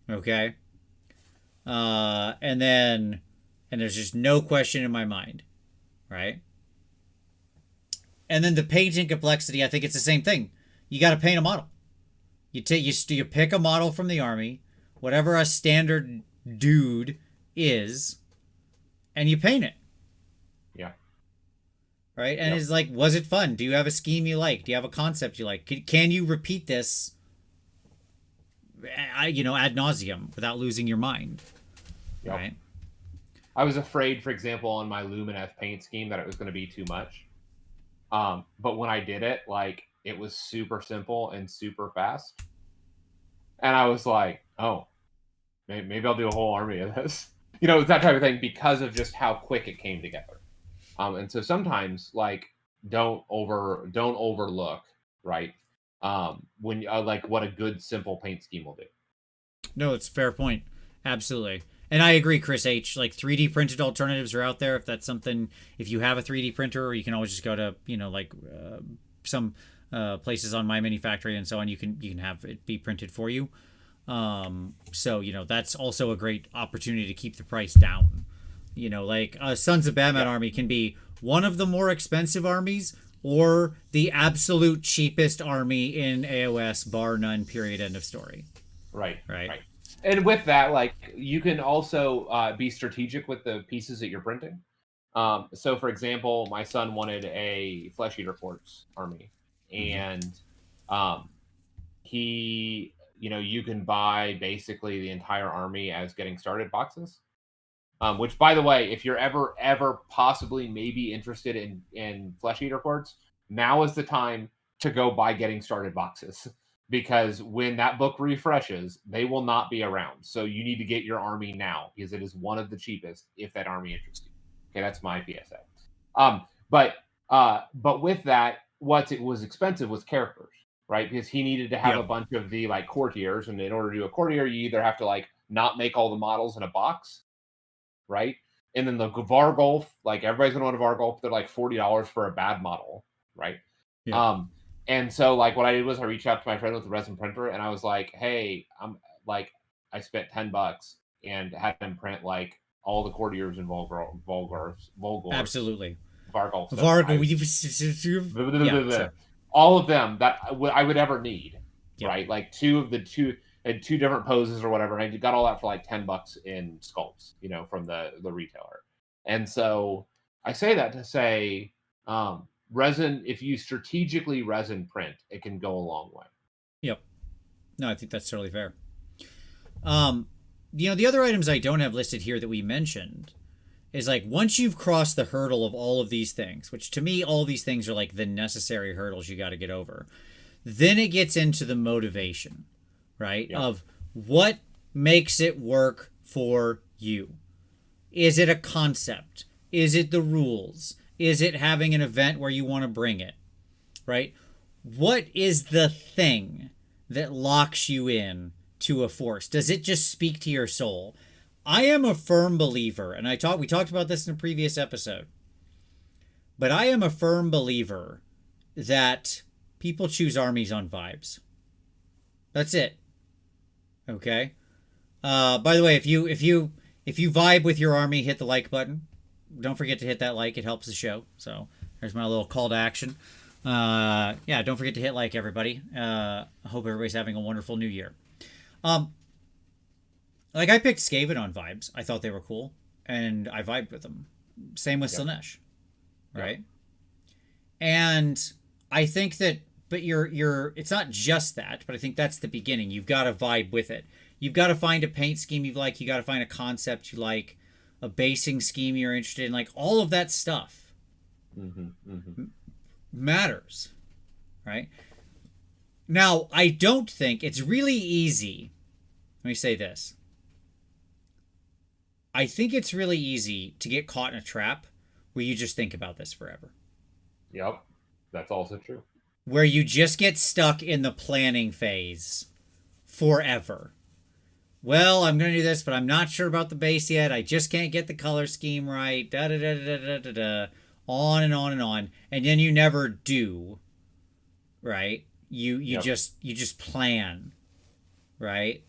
Okay. And there's just no question in my mind, right? And then the painting complexity, I think it's the same thing. You got to paint a model. You pick a model from the army, whatever a standard dude is, and you paint it. Yeah. Right? And it's like, was it fun? Do you have a scheme you like? Do you have a concept you like? Can you repeat this, ad nauseum without losing your mind? Yep. Right? I was afraid, for example, on my Lumineth paint scheme that it was going to be too much. But when I did it, like it was super simple and super fast. And I was like, oh, maybe I'll do a whole army of this. It's that type of thing because of just how quick it came together. And so sometimes like don't overlook, right? When like what a good simple paint scheme will do. No, it's a fair point. Absolutely. And I agree, Chris H. Like 3D printed alternatives are out there. If that's something, if you have a 3D printer, or you can always just go to, some places on My Mini Factory and so on. You can have it be printed for you. So that's also a great opportunity to keep the price down. Sons of Batman army can be one of the more expensive armies or the absolute cheapest army in AOS, bar none, period, end of story. Right. Right. And with that, like, you can also be strategic with the pieces that you're printing. So, for example, my son wanted a Flesh Eater Corpse army, and he, you can buy basically the entire army as getting started boxes. Which, by the way, if you're ever possibly maybe interested in Flesh Eater Corpse, now is the time to go buy getting started boxes. Because when that book refreshes, they will not be around. So you need to get your army now, because it is one of the cheapest if that army interests you. Okay, that's my PSA. But with that, what it was expensive was characters, right? Because he needed to have a bunch of the like courtiers, and in order to do a courtier, you either have to like not make all the models in a box, right? And then the Vargolf, like everybody's gonna want a Vargolf, they're like $40 for a bad model, right? Yeah. And so like what I did was I reached out to my friend with the resin printer, and I was like, hey, I spent $10 and had them print like all the courtiers and Volgors. Absolutely. Vargolf. Yeah, sure. All of them that I would ever need, Yeah. right? Like two different poses or whatever. And I got all that for like $10 in sculpts, from the retailer. And so I say that to say, resin, if you strategically resin print, it can go a long way. Yep. No, I think that's totally fair. The other items I don't have listed here that we mentioned is like once you've crossed the hurdle of all of these things, which to me, all these things are like the necessary hurdles you got to get over, then it gets into the motivation, right? Yep. Of what makes it work for you. Is it a concept? Is it the rules? Is it having an event where you want to bring it, right? What is the thing that locks you in to a force? Does it just speak to your soul? I am a firm believer, and we talked about this in a previous episode, but I am a firm believer that people choose armies on vibes. That's it. Okay. By the way, if you vibe with your army, hit the like button. Don't forget to hit that like. It helps the show. So there's my little call to action. Don't forget to hit like, everybody. I hope everybody's having a wonderful new year. Like I picked Skaven on vibes. I thought they were cool, and I vibed with them. Same with Slaanesh, right? Yep. And I think that, but it's not just that, but I think that's the beginning. You've got to vibe with it. You've got to find a paint scheme you like. You got to find a concept you like, a basing scheme you're interested in. Like all of that stuff matters, right? Now, I don't think it's really easy. Let me say this. I think it's really easy to get caught in a trap where you just think about this forever. Yep. That's also true. Where you just get stuck in the planning phase forever. Well, I'm going to do this, but I'm not sure about the base yet. I just can't get the color scheme right. On and on and on. And then you never do. Right? You just plan. Right?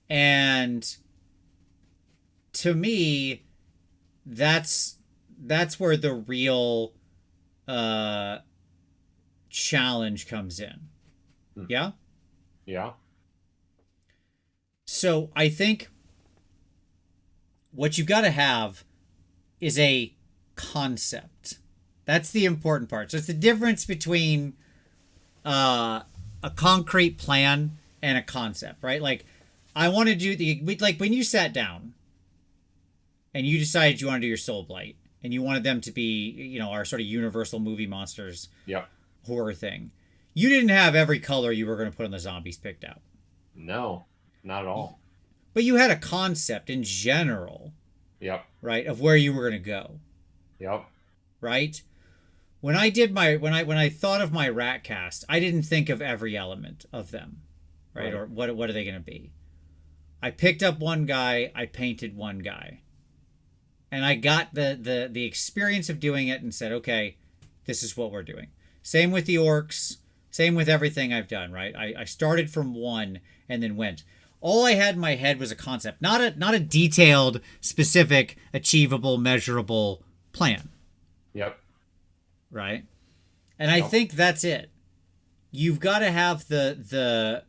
And to me, that's where the real challenge comes in. Yeah? Yeah. So I think what you've got to have is a concept. That's the important part. So it's the difference between a concrete plan and a concept, right? Like I want to do like when you sat down and you decided you want to do your Soul Blight and you wanted them to be, our sort of universal movie monsters horror thing. You didn't have every color you were going to put on the zombies picked out. No, not at all. But you had a concept in general. Yep. Right, of where you were going to go. Yep. Right? When I did when I thought of my rat cast, I didn't think of every element of them. Right? Or what are they going to be? I picked up one guy, I painted one guy. And I got the experience of doing it and said, okay, this is what we're doing. Same with the orcs. Same with everything I've done, right? I started from one and then went. All I had in my head was a concept, not a detailed, specific, achievable, measurable plan. Yep. right? And I Yep. think that's it. You've got to have the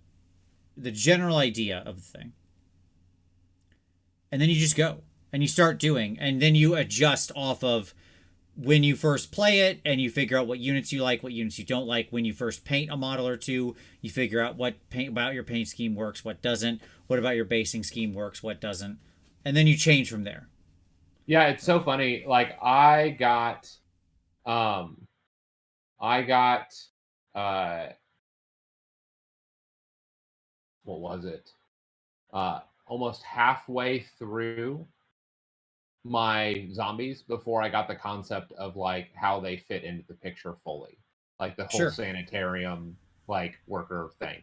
general idea of the thing, and then you just go and you start doing, and then you adjust off of when you first play it, and you figure out what units you like, what units you don't like. When you first paint a model or two, you figure out what paint about your paint scheme works, what doesn't, what about your basing scheme works, what doesn't, and then you change from there. Yeah, it's so funny. Like um I got uh what was it? Almost halfway through my zombies before I got the concept of like how they fit into the picture fully. Like the whole Sure. sanitarium like worker thing.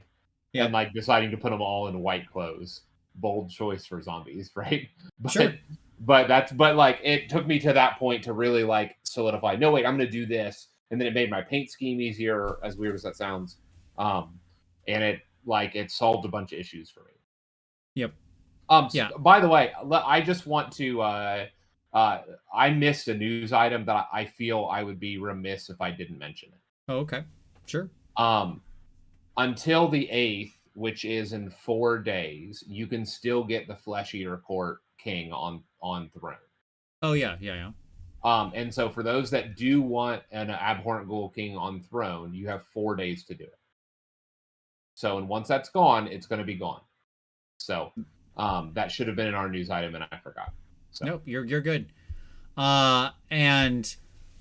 And Yep. like deciding to put them all in white clothes. Bold choice for zombies, right? But Sure. but like it took me to that point to really like solidify. No, wait, I'm gonna do this. And then it made my paint scheme easier, as weird as that sounds. Um, and it solved a bunch of issues for me. Yep. Yeah. By the way, I just want to. I missed a news item that I feel I would be remiss if I didn't mention it. Oh, okay. Sure. Um, until the 8th, which is in 4 days, you can still get the Flesh Eater Court King on throne. Oh yeah. Yeah. Yeah. And so for those that do want an Abhorrent Ghoul King on throne, you have 4 days to do it. So, and once that's gone, it's going to be gone. So, that should have been in our news item, and I forgot. So. Nope. You're good. And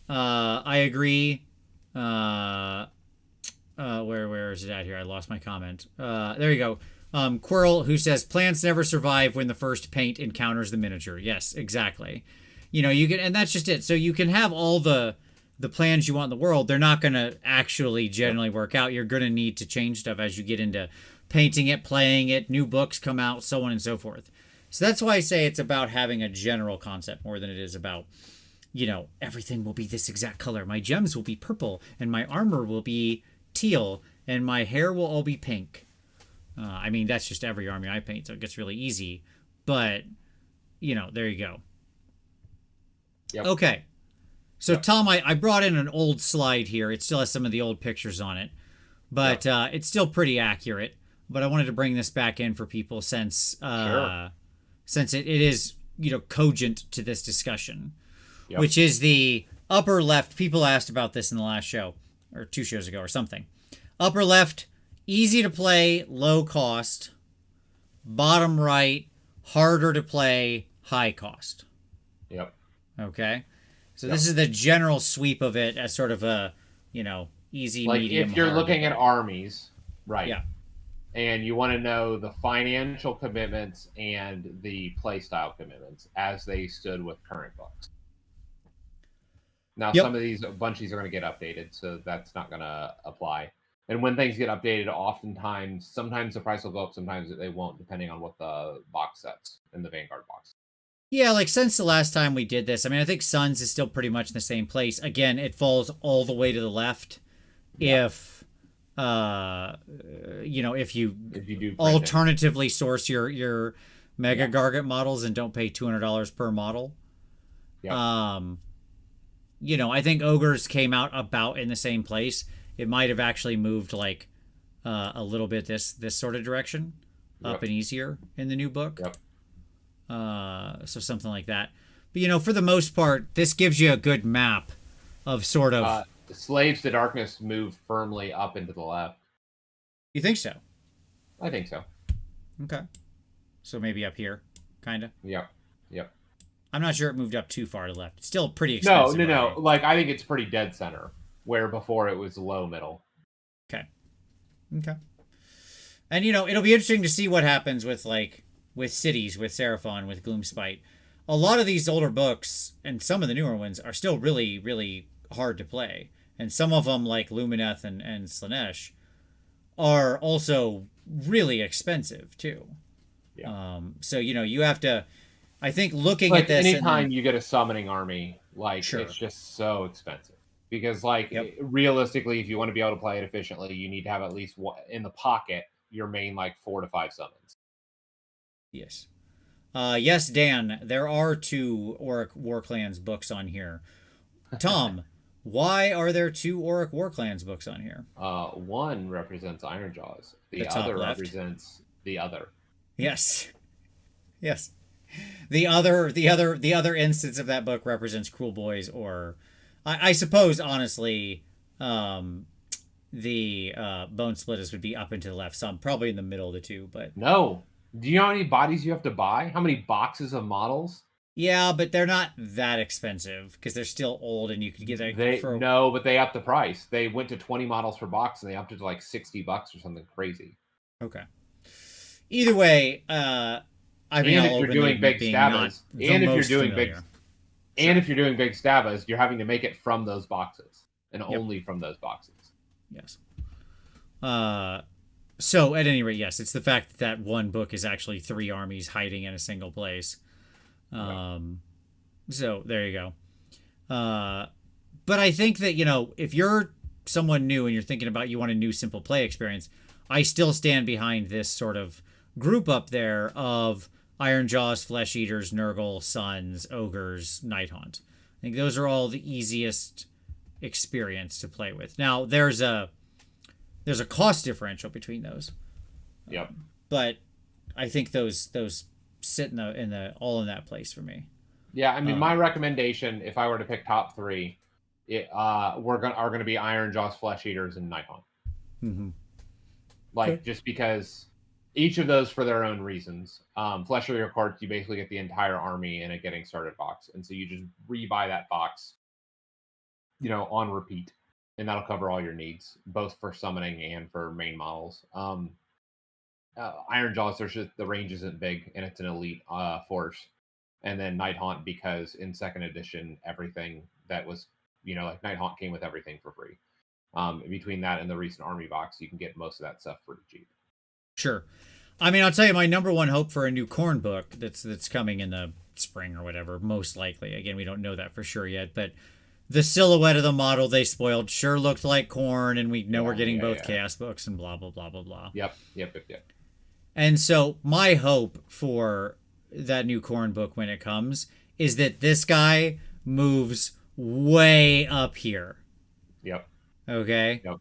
I agree. Where is it at here? I lost my comment. There you go. Quirrell, who says plants never survive when the first paint encounters the miniature. Yes, exactly. You know, you can, and that's just it. So you can have all the plans you want in the world. They're not going to actually generally work out. You're going to need to change stuff as you get into painting it, playing it, new books come out, so on and so forth. So that's why I say it's about having a general concept more than it is about, everything will be this exact color. My gems will be purple, and my armor will be teal, and my hair will all be pink. I mean, that's just every army I paint, so it gets really easy. But, there you go. Yep. Okay. So, Yep. Tom, I brought in an old slide here. It still has some of the old pictures on it, but it's still pretty accurate. But I wanted to bring this back in for people since Sure. since it is, cogent to this discussion, Yep. which is the upper left. People asked about this in the last show or 2 shows ago or something. Upper left, easy to play, low cost. Bottom right, harder to play, high cost. Yep. Okay. So Yep. this is the general sweep of it as sort of a, easy, Like medium, if you're hard. looking at armies, right? Yeah. And you want to know the financial commitments and the playstyle commitments as they stood with current books. Now, Yep. some of these bunchies are going to get updated, so that's not going to apply. And when things get updated, oftentimes, sometimes the price will go up, sometimes they won't, depending on what the box sets in the Vanguard box. Yeah, like since the last time we did this, I mean, I think Suns is still pretty much in the same place. Again, it falls all the way to the left. Yeah. If if you If you do print alternatively source your Mega Yeah. Gargant models and don't pay $200 per model. Yep. I think Ogres came out about in the same place. It might have actually moved like a little bit this sort of direction, up and easier in the new book. Yep. So something like that. But for the most part, this gives you a good map of sort of. Slaves to Darkness move firmly up into the left. You think so? I think so. Okay. So maybe up here, kind of. Yep. Yep. I'm not sure it moved up too far to the left. It's still pretty expensive. No. Like I think it's pretty dead center, where before it was low middle. Okay. And it'll be interesting to see what happens with cities, with Seraphon, with Gloomspite. A lot of these older books and some of the newer ones are still really, really hard to play. And some of them, like Lumineth and Slanesh, are also really expensive too. Yeah. So you have to. I think looking Like at this, anytime you get a summoning army, like Sure. it's just so expensive. Because like Yep. realistically, if you want to be able to play it efficiently, you need to have at least one in the pocket your main like 4 to 5 summons. Yes, Dan. There are 2 War Clans books on here. Tom, why are there 2 Auric War Clans books on here? One represents Iron Jaws. The The top other left. represents the other. Yes. Yes. The other instance of that book represents Cruel Boys, or I suppose honestly, the Bone Splitters would be up and to the left, some probably in the middle of the two, but No. Do you know how many bodies you have to buy? How many boxes of models? yeah, but they're not that expensive because they're still old, and you could get that They for no, but they upped the price. They went to 20 models per box, and they upped it to like $60 or something crazy. okay. Either way, I mean, And I'll if you're openly doing big being not stabas, the and if you're most doing familiar. if you're doing big stabas, you're having to make it from those boxes and Yep. only from those boxes. Yes. So at any rate, yes, it's the fact that that one book is actually 3 armies hiding in a single place. So there you go. But I think that, if you're someone new and you're thinking about you want a new simple play experience, I still stand behind this sort of group up there of Iron Jaws, Flesh Eaters, Nurgle, Suns, Ogres, Night Haunt. I think those are all the easiest experience to play with. Now there's a cost differential between those. Yep. But I think those sit in the all in that place for me. Yeah, I mean, my recommendation, if I were to pick top 3, are going to be Iron Jaws, Flesh Eaters, and Night Haunt. Mm-hmm. Like, just because each of those for their own reasons. Flesh Eater cards, you basically get the entire army in a getting started box, and so you just rebuy that box, on repeat, and that'll cover all your needs, both for summoning and for main models. Iron Jaws, the range isn't big, and it's an elite force. And then Night Haunt, because in second edition, everything that was, like Night Haunt came with everything for free. Between that and the recent army box, you can get most of that stuff pretty cheap. Sure. I mean, I'll tell you my number one hope for a new Corn book that's coming in the spring or whatever, most likely. Again, we don't know that for sure yet, but the silhouette of the model they spoiled sure looked like Corn, and we know we're getting both chaos books and blah, blah, blah, blah, blah. Yep. And so my hope for that new Corn book when it comes is that this guy moves way up here. Yep. Okay? Yep.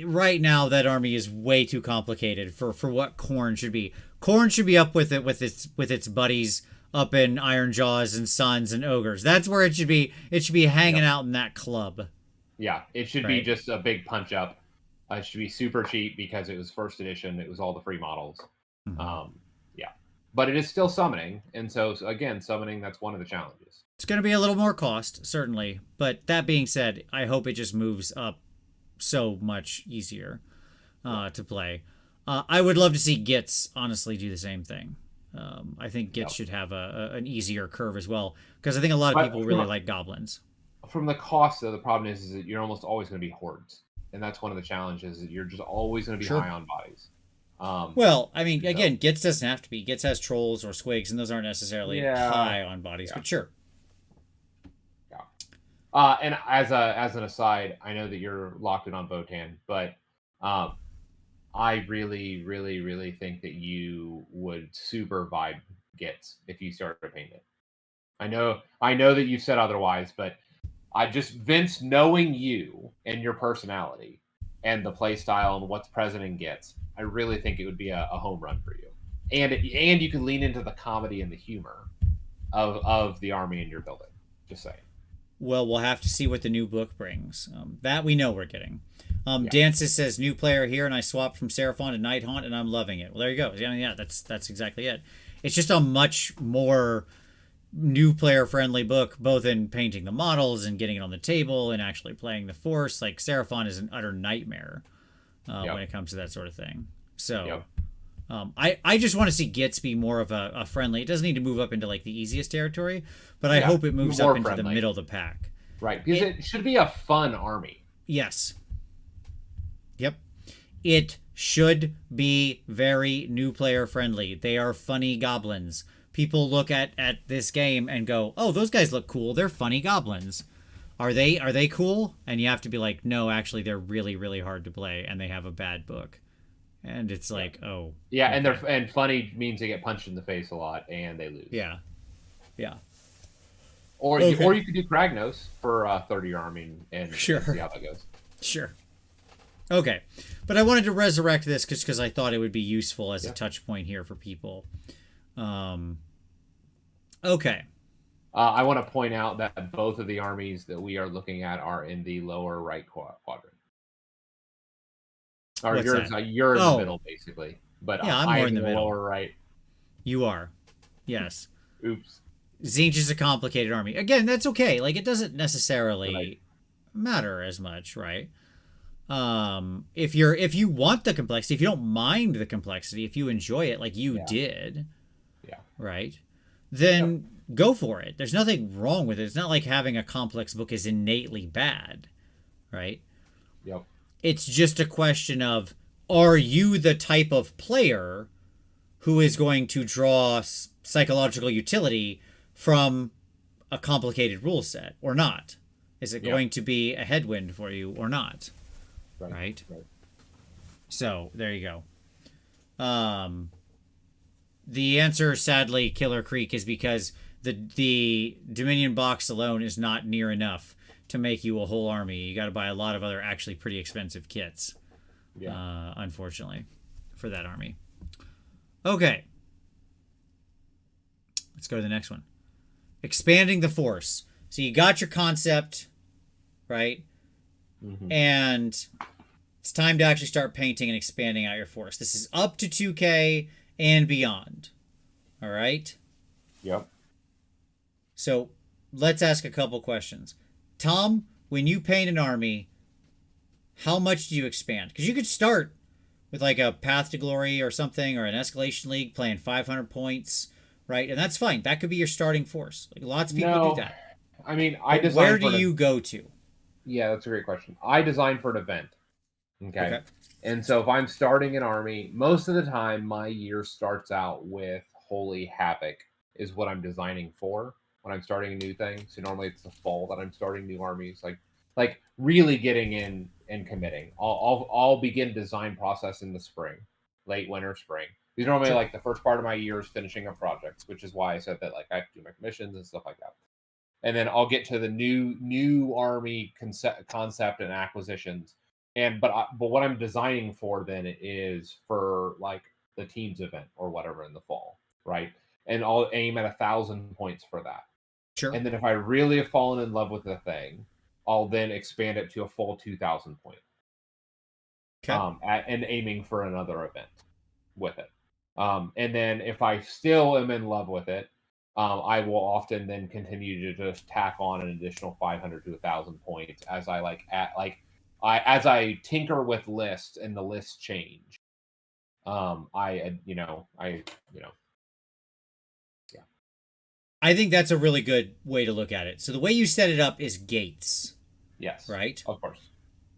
Right now that army is way too complicated for what Corn should be. Corn should be up with its buddies up in Iron Jaws and Suns and Ogres. That's where it should be. It should be hanging out in that club. Yeah, it should be just a big punch up. It should be super cheap because it was first edition. It was all the free models. Mm-hmm. Yeah, but it is still summoning, and so again, summoning, that's one of the challenges. It's going to be a little more cost, certainly. But that being said, I hope it just moves up so much easier to play. I would love to see Gits honestly do the same thing. I think Gits should have an easier curve as well, because I think a lot of people really like goblins. From the cost, though, the problem is that you're almost always going to be hordes, and that's one of the challenges. That you're just always going to be high on bodies. Well, I mean, again, Gits doesn't have to be. Gits has trolls or squigs, and those aren't necessarily high on bodies, but sure. Yeah. And as an aside, I know that you're locked in on Votan, but I really, really, really think that you would super vibe Gits if you started painting it. I know that you've said otherwise, but Vince, knowing you and your personality and the play style and what's present in Gits, I really think it would be a home run for you. And you can lean into the comedy and the humor of the army in your building. Just saying. Well, we'll have to see what the new book brings. That we know we're getting. Dances says, new player here, and I swapped from Seraphon to Night Haunt, and I'm loving it. Well, there you go. Yeah, that's exactly it. It's just a much more new player friendly book, both in painting the models and getting it on the table and actually playing the force. Like, Seraphon is an utter nightmare when it comes to that sort of thing. So I just want to see Gits be more of a friendly. It doesn't need to move up into like the easiest territory, but I hope it moves up into the middle of the pack. Right, because it should be a fun army. Yes. Yep. It should be very new player friendly. They are funny goblins. People look at this game and go, "Oh, those guys look cool. They're funny goblins." Are they cool? And you have to be like, "No, actually they're really, really hard to play and they have a bad book." And it's like, "Oh." Yeah, okay. and funny means they get punched in the face a lot and they lose. Yeah. Or Okay. or you could do Kragnos for 30 army and Sure. see how that goes. Sure. Okay. But I wanted to resurrect this because I thought it would be useful as a touch point here for people. Okay. I want to point out that both of the armies that we are looking at are in the lower right quadrant. Or What's you're that? you're in Oh. the middle basically, but Yeah, I'm I more am in the middle. lower right. You are. Yes. Oops. Tzeentch is a complicated army. Again, that's okay. Like, it doesn't necessarily Right. matter as much, right? If you want the complexity, if you don't mind the complexity, if you enjoy it like you did, right, then go for it. There's nothing wrong with it. It's not like having a complex book is innately bad, right? Yep. It's just a question of, are you the type of player who is going to draw psychological utility from a complicated rule set or not? Is it going to be a headwind for you or not? Right. So there you go. The answer, sadly, Killer Creek, is because the Dominion box alone is not near enough to make you a whole army. You got to buy a lot of other actually pretty expensive kits. Unfortunately, for that army. Okay. Let's go to the next one. Expanding the force. So you got your concept, right? Mm-hmm. And it's time to actually start painting and expanding out your force. This is up to 2K and beyond. All right? Yep. So let's ask a couple questions. Tom, when you paint an army, how much do you expand? Because you could start with like a Path to Glory or something, or an Escalation League playing 500 points, right? And that's fine. That could be your starting force. Like, lots of people do that. I mean, where do you go to? Yeah, that's a great question. I design for an event. Okay. And so if I'm starting an army, most of the time my year starts out with Holy Havoc is what I'm designing for when I'm starting a new thing. So normally it's the fall that I'm starting new armies, like really getting in and committing. I'll begin design process in the spring, late winter, spring. These are normally like the first part of my year is finishing up projects, which is why I said that like I have to do my commissions and stuff like that. And then I'll get to the new army concept and acquisitions. But what I'm designing for then is for like the teams event or whatever in the fall, right? And I'll aim at 1,000 points for that. Sure. And then if I really have fallen in love with the thing, I'll then expand it to a full 2,000 point. Okay. And aiming for another event with it. And then if I still am in love with it, I will often then continue to just tack on an additional 500 to 1,000 points as as I tinker with lists and the lists change. I think that's a really good way to look at it. So the way you set it up is gates. Yes. Right? Of course.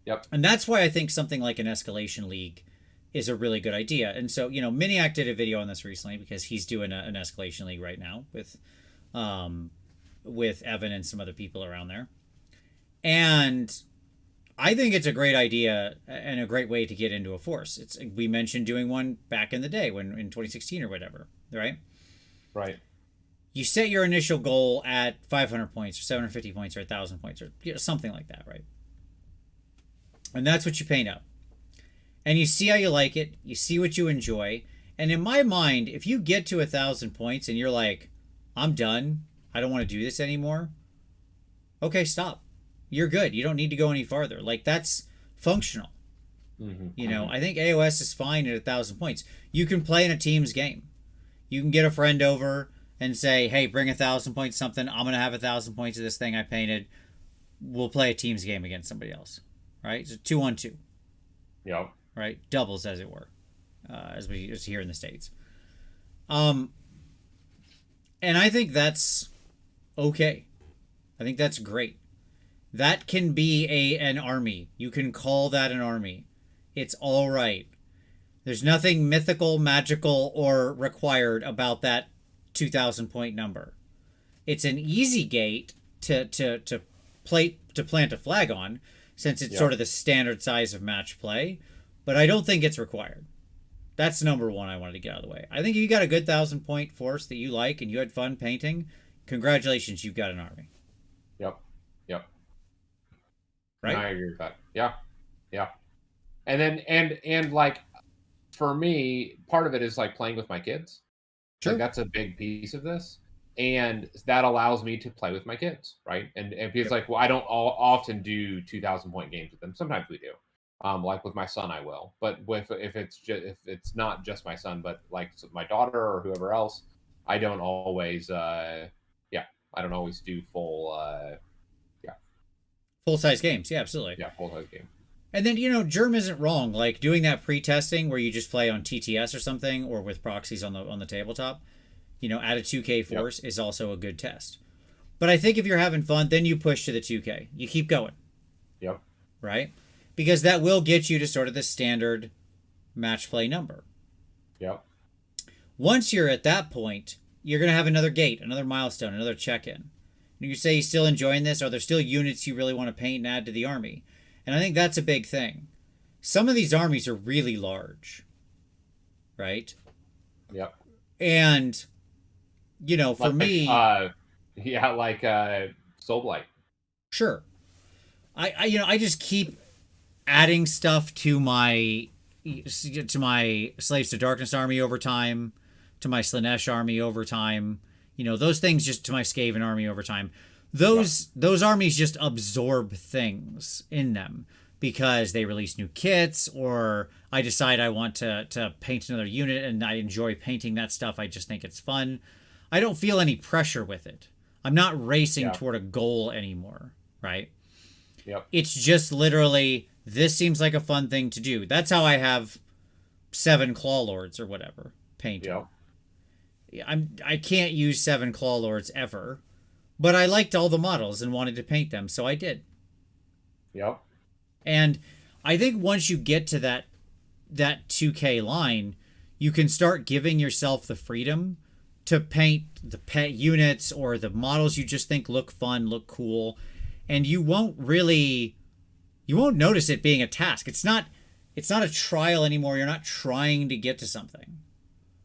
Yep. And that's why I think something like an Escalation League is a really good idea. And so, Miniac did a video on this recently because he's doing an Escalation League right now with Evan and some other people around there. And I think it's a great idea and a great way to get into a force. We mentioned doing one back in the day in 2016 or whatever, right? Right. You set your initial goal at 500 points or 750 points or 1,000 points or something like that, right? And that's what you paint up. And you see how you like it. You see what you enjoy. And in my mind, if you get to 1,000 points and you're like, I'm done, I don't want to do this anymore. Okay, stop. You're good. You don't need to go any farther. Like, that's functional. Mm-hmm. I think AOS is fine at 1,000 points. You can play in a team's game. You can get a friend over and say, hey, bring 1,000 points something. I'm going to have 1,000 points of this thing I painted. We'll play a team's game against somebody else. Right? So 2-on-2. Yep. Right? Doubles, as it were. As here in the States. And I think that's okay. I think that's great. That can be an army. You can call that an army. It's all right. There's nothing mythical, magical, or required about that 2,000 point number. It's an easy gate to plant a flag on, since it's sort of the standard size of match play, but I don't think it's required. That's number one I wanted to get out of the way. I think if you got a good 1,000 point force that you like and you had fun painting, congratulations, you've got an army. No, right? I agree with that. Yeah, yeah. And then and like for me, part of it is like playing with my kids. Like Sure. that's a big piece of this, and that allows me to play with my kids, right? And it's Yep. like, well, I don't often do 2,000 point games with them. Sometimes we do. Like with my son, I will. But with if it's not just my son, but like my daughter or whoever else, I don't always. Yeah, I don't always do full. Yeah, Full size games. Yeah, absolutely. yeah, full size game. And then, Germ isn't wrong. Like doing that pre-testing where you just play on TTS or something, or with proxies on the tabletop, at a 2K Yep, force is also a good test. But I think if you're having fun, then you push to the 2K. You keep going, yep, right? Because that will get you to sort of the standard match play number. yep. Once you're at that point, you're going to have another gate, another milestone, another check-in. You say you're still enjoying this. Are there still units you really want to paint and add to the army? And I think that's a big thing. Some of these armies are really large, right? Yep. And, for Like me, yeah, like Soul Blight. sure. I just keep adding stuff to my Slaves to Darkness army over time, to my Slanesh army over time. Those things just to my Skaven army over time. Those armies just absorb things in them because they release new kits, or I decide I want to paint another unit and I enjoy painting that stuff. I just think it's fun. I don't feel any pressure with it. I'm not racing toward a goal anymore, right? Yep. It's just literally, this seems like a fun thing to do. That's how I have 7 Claw Lords or whatever painted. Yep. I can't use 7 Claw Lords ever, but I liked all the models and wanted to paint them, so I did. Yep. And I think once you get to that 2K line, you can start giving yourself the freedom to paint the pet units or the models you just think look fun, look cool, and you won't notice it being a task. It's not a trial anymore. You're not trying to get to something.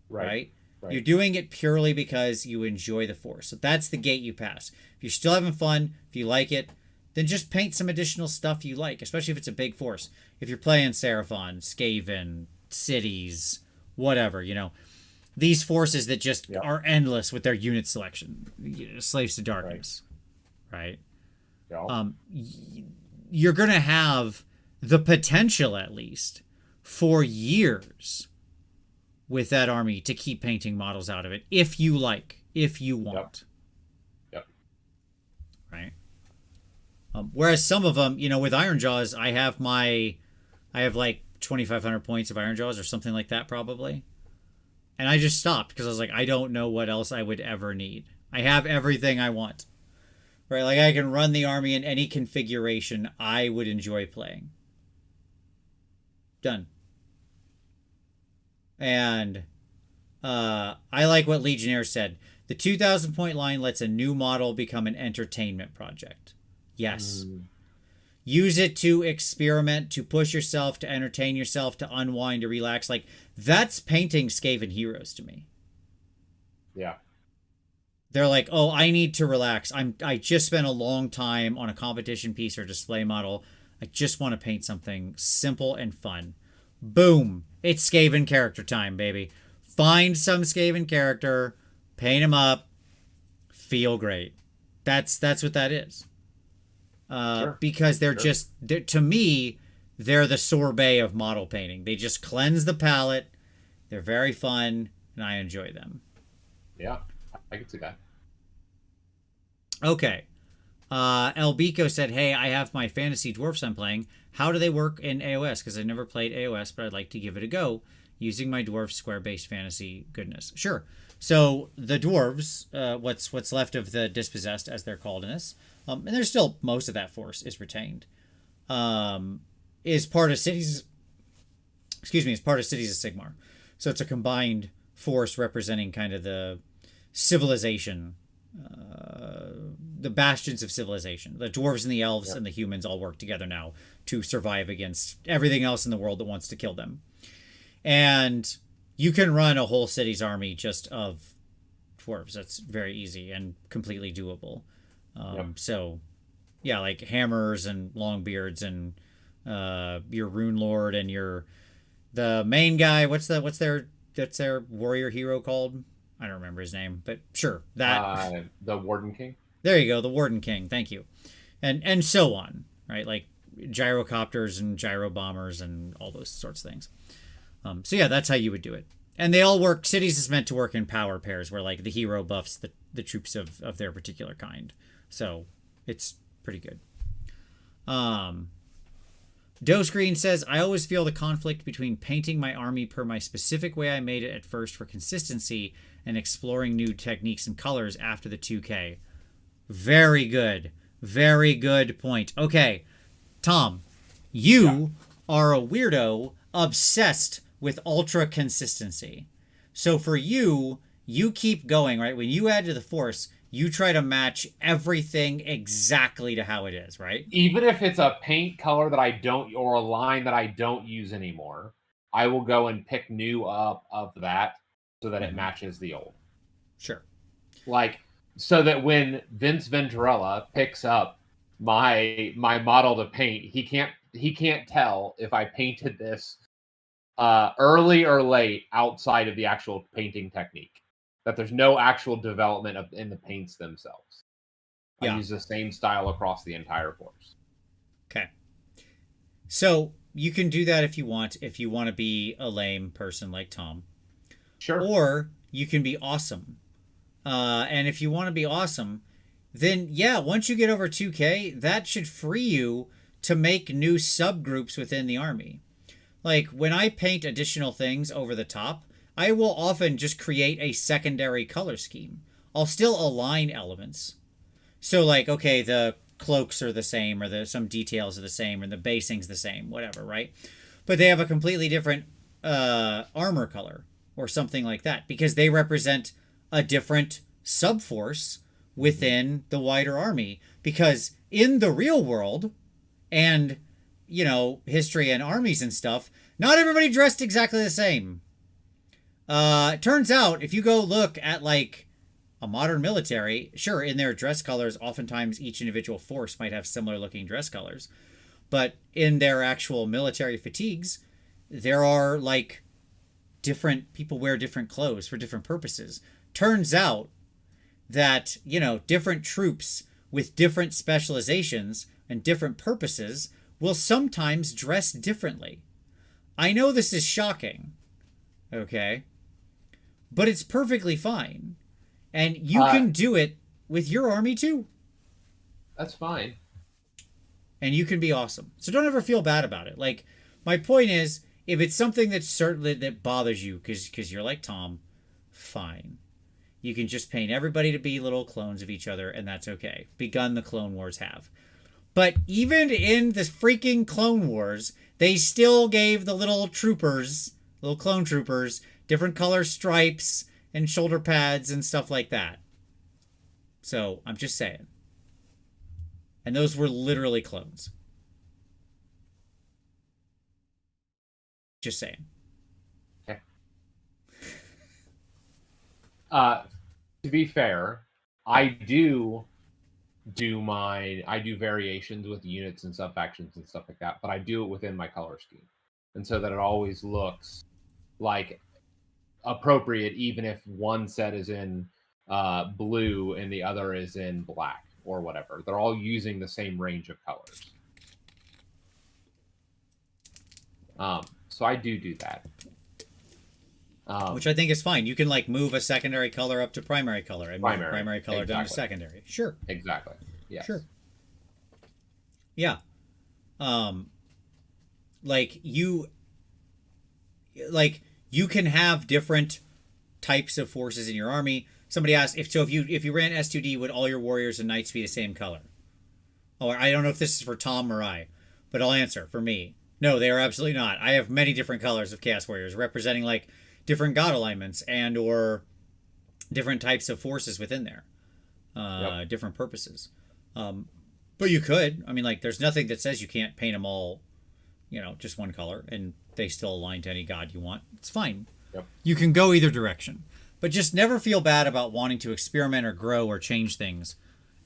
Right? You're doing it purely because you enjoy the force. So that's the gate you pass. If you're still having fun, if you like it, then just paint some additional stuff you like, especially if it's a big force. If you're playing Seraphon, Skaven, cities, whatever, these forces that just are endless with their unit selection, Slaves to Darkness, right? Yep. You're going to have the potential, at least, for years with that army to keep painting models out of it if you want. Yep. Right? Whereas some of them, with Iron Jaws, I have like 2,500 points of Iron Jaws or something like that probably. And I just stopped because I was like, I don't know what else I would ever need. I have everything I want. Right? Like I can run the army in any configuration I would enjoy playing. Done. And I like what Legionnaire said. The 2,000 point line lets a new model become an entertainment project. Yes. Use it to experiment, to push yourself, to entertain yourself, to unwind, to relax. Like, that's painting Skaven heroes to me. Yeah. They're like, oh, I need to relax. I just spent a long time on a competition piece or display model. I just want to paint something simple and fun. Boom. It's Skaven character time, baby. Find some Skaven character, paint him up, feel great. That's what that is. Sure. Because to me, they're the sorbet of model painting. They just cleanse the palette. They're very fun, and I enjoy them. Yeah, I can see that. Okay. Elbico said, hey, I have my fantasy dwarfs I'm playing. How do they work in AOS? Because I've never played AOS, but I'd like to give it a go using my dwarf square-based fantasy goodness. Sure. So the dwarves, what's left of the dispossessed, as they're called in this, and there's still most of that force is retained, is part of cities. Is part of Cities of Sigmar. So it's a combined force representing kind of the civilization, the bastions of civilization. The dwarves and the elves and the humans all work together now to survive against everything else in the world that wants to kill them. And you can run a whole city's army just of dwarves. That's very easy and completely doable. So Yeah, like hammers and long beards and your rune lord and the main guy. What's their warrior hero called? I don't remember his name, but sure, that. The Warden King. There you go, the Warden King. Thank you, and so on, right? Like gyrocopters and gyro bombers and all those sorts of things. So yeah, that's how you would do it. And they all work. Cities is meant to work in power pairs, where like the hero buffs the troops of their particular kind. So it's pretty good. Doe Screen says, I always feel the conflict between painting my army per my specific way I made it at first for consistency and exploring new techniques and colors after the 2K. Very good. Very good point. Okay, Tom, you are a weirdo obsessed with ultra consistency. So for you keep going, right? When you add to the force, you try to match everything exactly to how it is, right? Even if it's a paint color that I don't, or a line that I don't use anymore, I will go and pick new up of that so that it matches the old. Sure. Like, so that when Vince Venturella picks up my model to paint, he can't tell if I painted this early or late outside of the actual painting technique. That there's no actual development in the paints themselves. I use the same style across the entire force. Okay. So you can do that if you want to be a lame person like Tom. Sure. Or you can be awesome. And if you want to be awesome, then yeah, once you get over 2K, that should free you to make new subgroups within the army. Like when I paint additional things over the top, I will often just create a secondary color scheme. I'll still align elements. So like, okay, the cloaks are the same, or some details are the same, or the basing's the same, whatever, right? But they have a completely different armor color or something like that because they represent a different subforce within the wider army. Because in the real world and, history and armies and stuff, not everybody dressed exactly the same. It turns out if you go look at like a modern military, sure, in their dress colors, oftentimes each individual force might have similar looking dress colors. But in their actual military fatigues, there are like different people wear different clothes for different purposes. Turns out that, different troops with different specializations and different purposes will sometimes dress differently. I know this is shocking, okay? But it's perfectly fine. And you can do it with your army too. That's fine. And you can be awesome. So don't ever feel bad about it. Like, my point is, if it's something that's certainly that bothers you because you're like Tom, fine. You can just paint everybody to be little clones of each other, and that's okay. Begun the Clone Wars have. But even in the freaking Clone Wars, they still gave the little clone troopers, different color stripes and shoulder pads and stuff like that. So, I'm just saying. And those were literally clones. Just saying. Okay. To be fair, I do variations with units and sub-factions and stuff like that, but I do it within my color scheme. And so that it always looks like appropriate, even if one set is in blue and the other is in black or whatever. They're all using the same range of colors. So I do that. Which I think is fine. You can like move a secondary color up to primary color and move primary color exactly. down to secondary. Sure. Exactly. Yeah. Sure. Yeah. You can have different types of forces in your army. Somebody asked if you ran S2D, would all your warriors and knights be the same color? Oh, I don't know if this is for Tom or I, but I'll answer for me. No, they are absolutely not. I have many different colors of Chaos Warriors representing like different god alignments and or different types of forces within there, different purposes. But you could. I mean, like, there's nothing that says you can't paint them all, just one color, and they still align to any god you want. It's fine. Yep. You can go either direction. But just never feel bad about wanting to experiment or grow or change things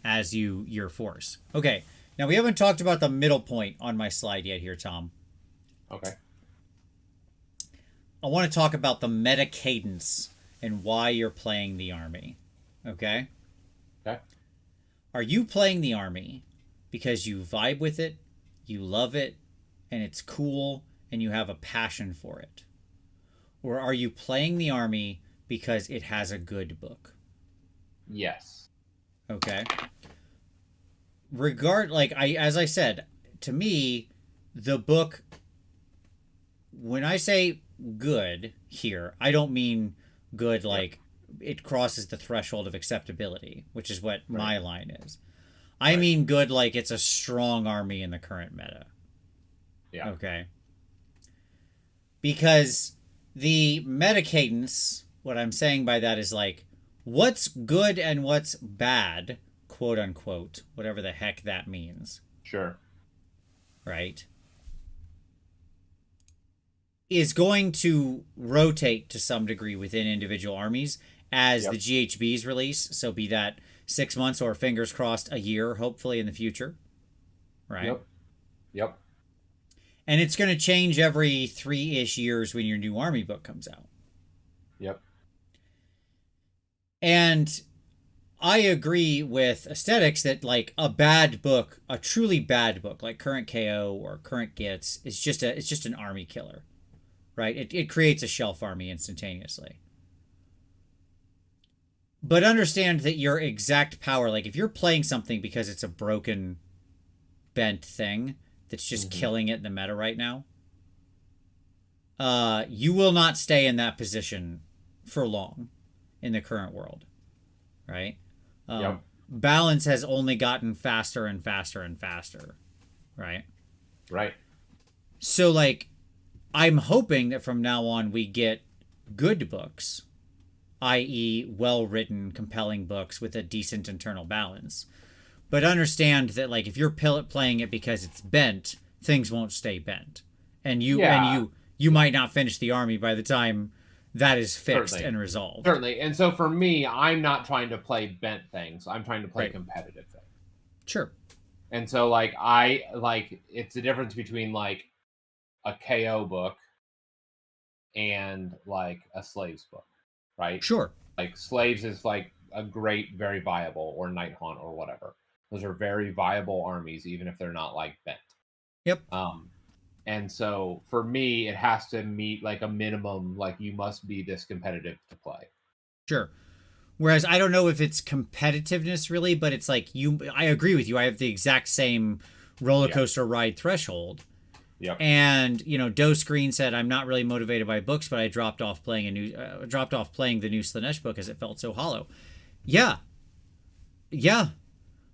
as your force. Okay, Now, we haven't talked about the middle point on my slide yet here, Tom. Okay. I want to talk about the meta cadence and why you're playing the army. Okay? Okay. Are you playing the army because you vibe with it, you love it, and it's cool, and you have a passion for it? Or are you playing the army because it has a good book? Yes. Okay. As I said, to me, the book, when I say good here, I don't mean good like it crosses the threshold of acceptability, which is what my line is. I mean good like it's a strong army in the current meta. Yeah. Okay. Because the meta cadence, what I'm saying by that is like, what's good and what's bad, quote unquote, whatever the heck that means. Sure. Right? Is going to rotate to some degree within individual armies as the GHBs release. So be that 6 months or fingers crossed a year, hopefully in the future. Right? Yep. And it's going to change every 3-ish years when your new army book comes out. Yep. And I agree with aesthetics that like a bad book, a truly bad book like current KO or current Gits is just an army killer. Right? It creates a shelf army instantaneously. But understand that your exact power, like if you're playing something because it's a broken, bent thing that's just killing it in the meta right now, you will not stay in that position for long in the current world. Right? Balance has only gotten faster and faster and faster. Right? Right. So like, I'm hoping that from now on we get good books, i.e. well-written, compelling books with a decent internal balance. But understand that like if you're playing it because it's bent, things won't stay bent. And you might not finish the army by the time that is fixed and resolved. Certainly. And so for me, I'm not trying to play bent things. I'm trying to play competitive things. Sure. And so like it's the difference between like a KO book and like a Slaves book, right? Sure. Like Slaves is like a great, very viable, or Night Haunt or whatever. Those are very viable armies, even if they're not like bent. Yep. And so for me, it has to meet like a minimum, like you must be this competitive to play. Sure. Whereas I don't know if it's competitiveness really, but it's like I agree with you. I have the exact same roller coaster ride threshold. Yep. And Doe Screen said, "I'm not really motivated by books, but I dropped off playing the new Slaanesh book as it felt so hollow." Yeah.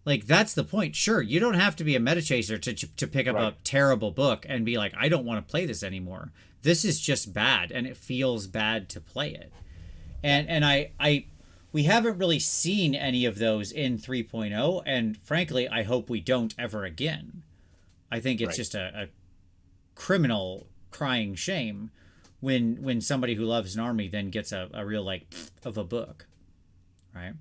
Like that's the point. Sure, you don't have to be a meta chaser to pick up a terrible book and be like, "I don't want to play this anymore. This is just bad, and it feels bad to play it." And we haven't really seen any of those in 3.0, and frankly, I hope we don't ever again. I think it's just a criminal crying shame when somebody who loves an army then gets a real like of a book, right?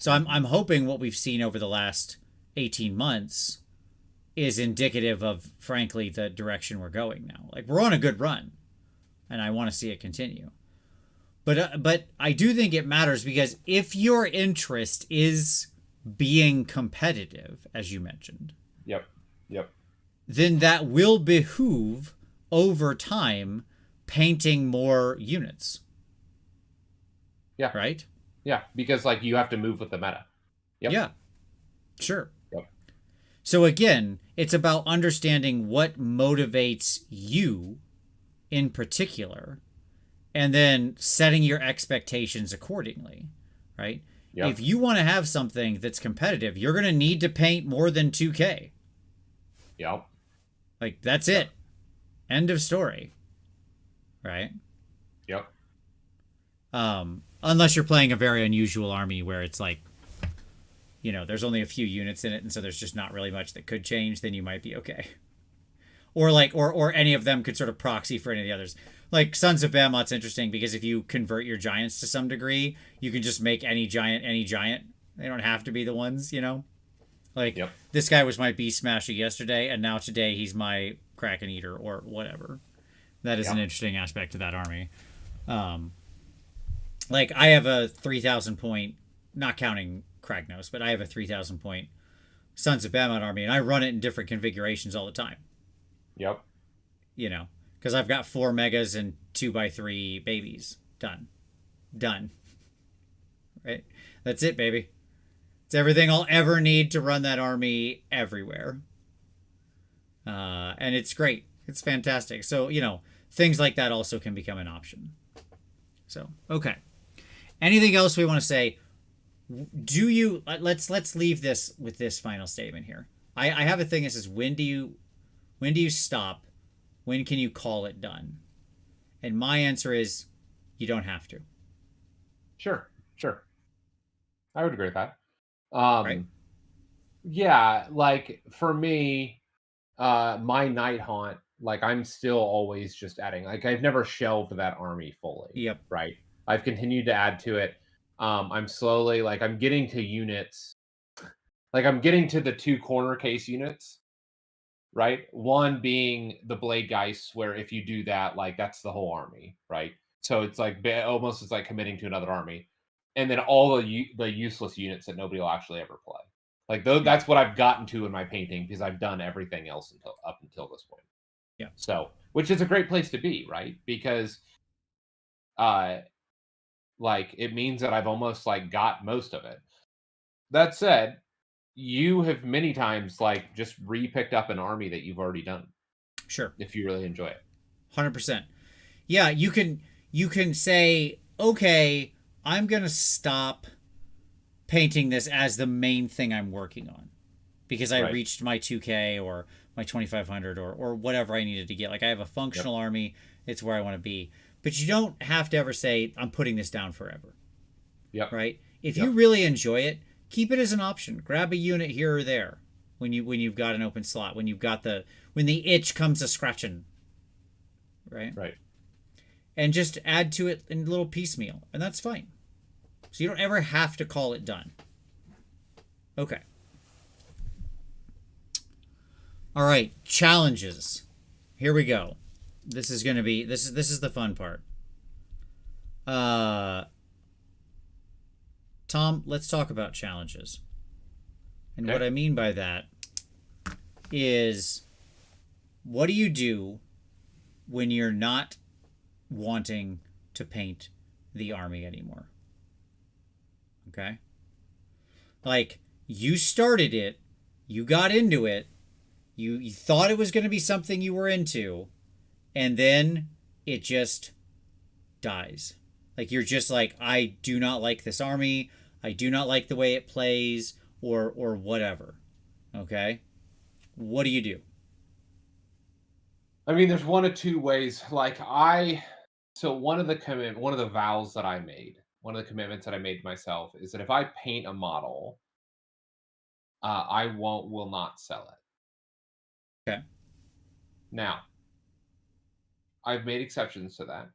So I'm hoping what we've seen over the last 18 months is indicative of frankly the direction we're going now. Like we're on a good run, and I want to see it continue. But I do think it matters because if your interest is being competitive, as you mentioned, Yep. then that will behoove over time painting more units. Yeah. Right? Yeah, because like you have to move with the meta. Yep. Yeah. Sure. Yep. So again, it's about understanding what motivates you in particular and then setting your expectations accordingly, right? Yep. If you want to have something that's competitive, you're going to need to paint more than 2K. Yep. Like, that's it. End of story. Right? Yep. Unless you're playing a very unusual army where it's like, there's only a few units in it, and so there's just not really much that could change, then you might be okay. Or like, or any of them could sort of proxy for any of the others. Like, Sons of Behemoth's interesting because if you convert your giants to some degree, you can just make any giant. They don't have to be the ones, Like, Yep. this guy was my Beast Smasher yesterday, and now today he's my Kraken Eater or whatever. That is an Yep. interesting aspect to that army. Like, I have a 3,000 point, not counting Kragnos, but I have a 3,000 point Sons of Behemoth army, and I run it in different configurations all the time. Yep. You know, because I've got 4 megas and 2x3 babies. Done. Right? That's it, baby. It's everything I'll ever need to run that army everywhere. And it's great. It's fantastic. So, things like that also can become an option. So, okay. Anything else we want to say? Do you let's leave this with this final statement here. I have a thing that says, when do you stop? When can you call it done? And my answer is, you don't have to. Sure. I would agree with that. Right? Yeah, like for me, my night haunt, like I'm still always just adding. Like I've never shelved that army fully, Yep. right? I've continued to add to it. I'm slowly like I'm getting to units. Like I'm getting to the 2 corner case units, right? One being the Blade Geist, where if you do that, like that's the whole army, right? So it's like almost it's like committing to another army, and then all the useless units that nobody will actually ever play. Like those, Yep. that's what I've gotten to in my painting because I've done everything else up until this point. Yep. So, which is a great place to be, right? Because, uh, like it means that I've almost like got most of it. That said, you have many times like just re-picked up an army that you've already done Sure. if you really enjoy it. 100%. Yeah, you can say, okay, I'm gonna stop painting this as the main thing I'm working on because I Right. reached my 2K or my 2,500 or whatever I needed to get. Like, I have a Yep. functional army. It's where I want to be. But you don't have to ever say, I'm putting this down forever, Yep. right? If you Yep. really enjoy it, keep it as an option. Grab a unit here or there when you've got an open slot, when the itch comes a scratching, right? Right. And just add to it in a little piecemeal, and that's fine. So you don't ever have to call it done. Okay. All right, challenges. Here we go. This is the fun part. Uh Tom, let's talk about challenges. And Okay. what I mean by that is, what do you do when you're not wanting to paint the army anymore? Okay? Like, you started it, you got into it, you thought it was going to be something you were into, and then it just dies. Like, you're just like, I do not like this army, I do not like the way it plays, or whatever. Okay? What do you do? I mean, there's one of two ways. So one of the vows that I made, one of the commitments that I made to myself is that if I paint a model, I will not sell it. Okay. Now, I've made exceptions to that.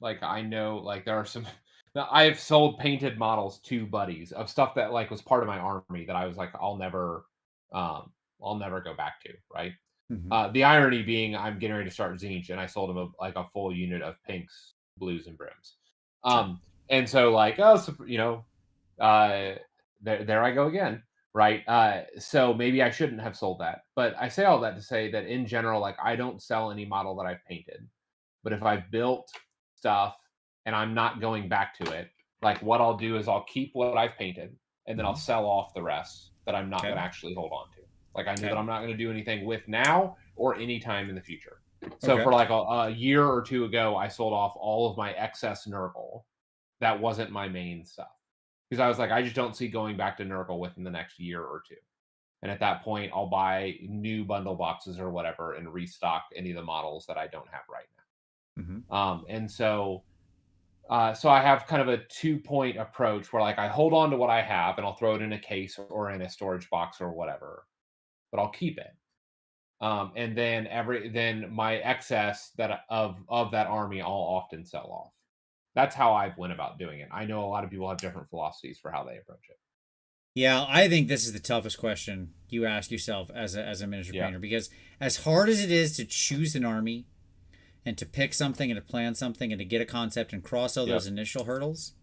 Like I know, like there are some. Now, I've sold painted models to buddies of stuff that like was part of my army that I was like, um, I'll never go back to. Right. Mm-hmm. The irony being, I'm getting ready to start Zinch, and I sold him a full unit of pinks, blues, and brims. Sure. And so like, oh, so, uh, there I go again, right? So maybe I shouldn't have sold that, but I say all that to say that in general, like I don't sell any model that I've painted, but if I've built stuff and I'm not going back to it, like what I'll do is I'll keep what I've painted and then I'll Mm-hmm. sell off the rest that I'm not Okay. going to actually hold on to. Like I know Okay. that I'm not going to do anything with now or anytime in the future. So Okay. for like a year or two ago, I sold off all of my excess Nurgle. That wasn't my main stuff because I was like, I just don't see going back to Nurgle within the next year or two. And at that point, I'll buy new bundle boxes or whatever and restock any of the models that I don't have right Mm-hmm. now. So I have kind of a 2-point approach where like I hold on to what I have and I'll throw it in a case or in a storage box or whatever, but I'll keep it. And then my excess that of that army I'll often sell off. That's how I've went about doing it. I know a lot of people have different philosophies for how they approach it. Yeah, I think this is the toughest question you ask yourself as a miniature Yeah. painter, because as hard as it is to choose an army and to pick something and to plan something and to get a concept and cross all those Yep. initial hurdles,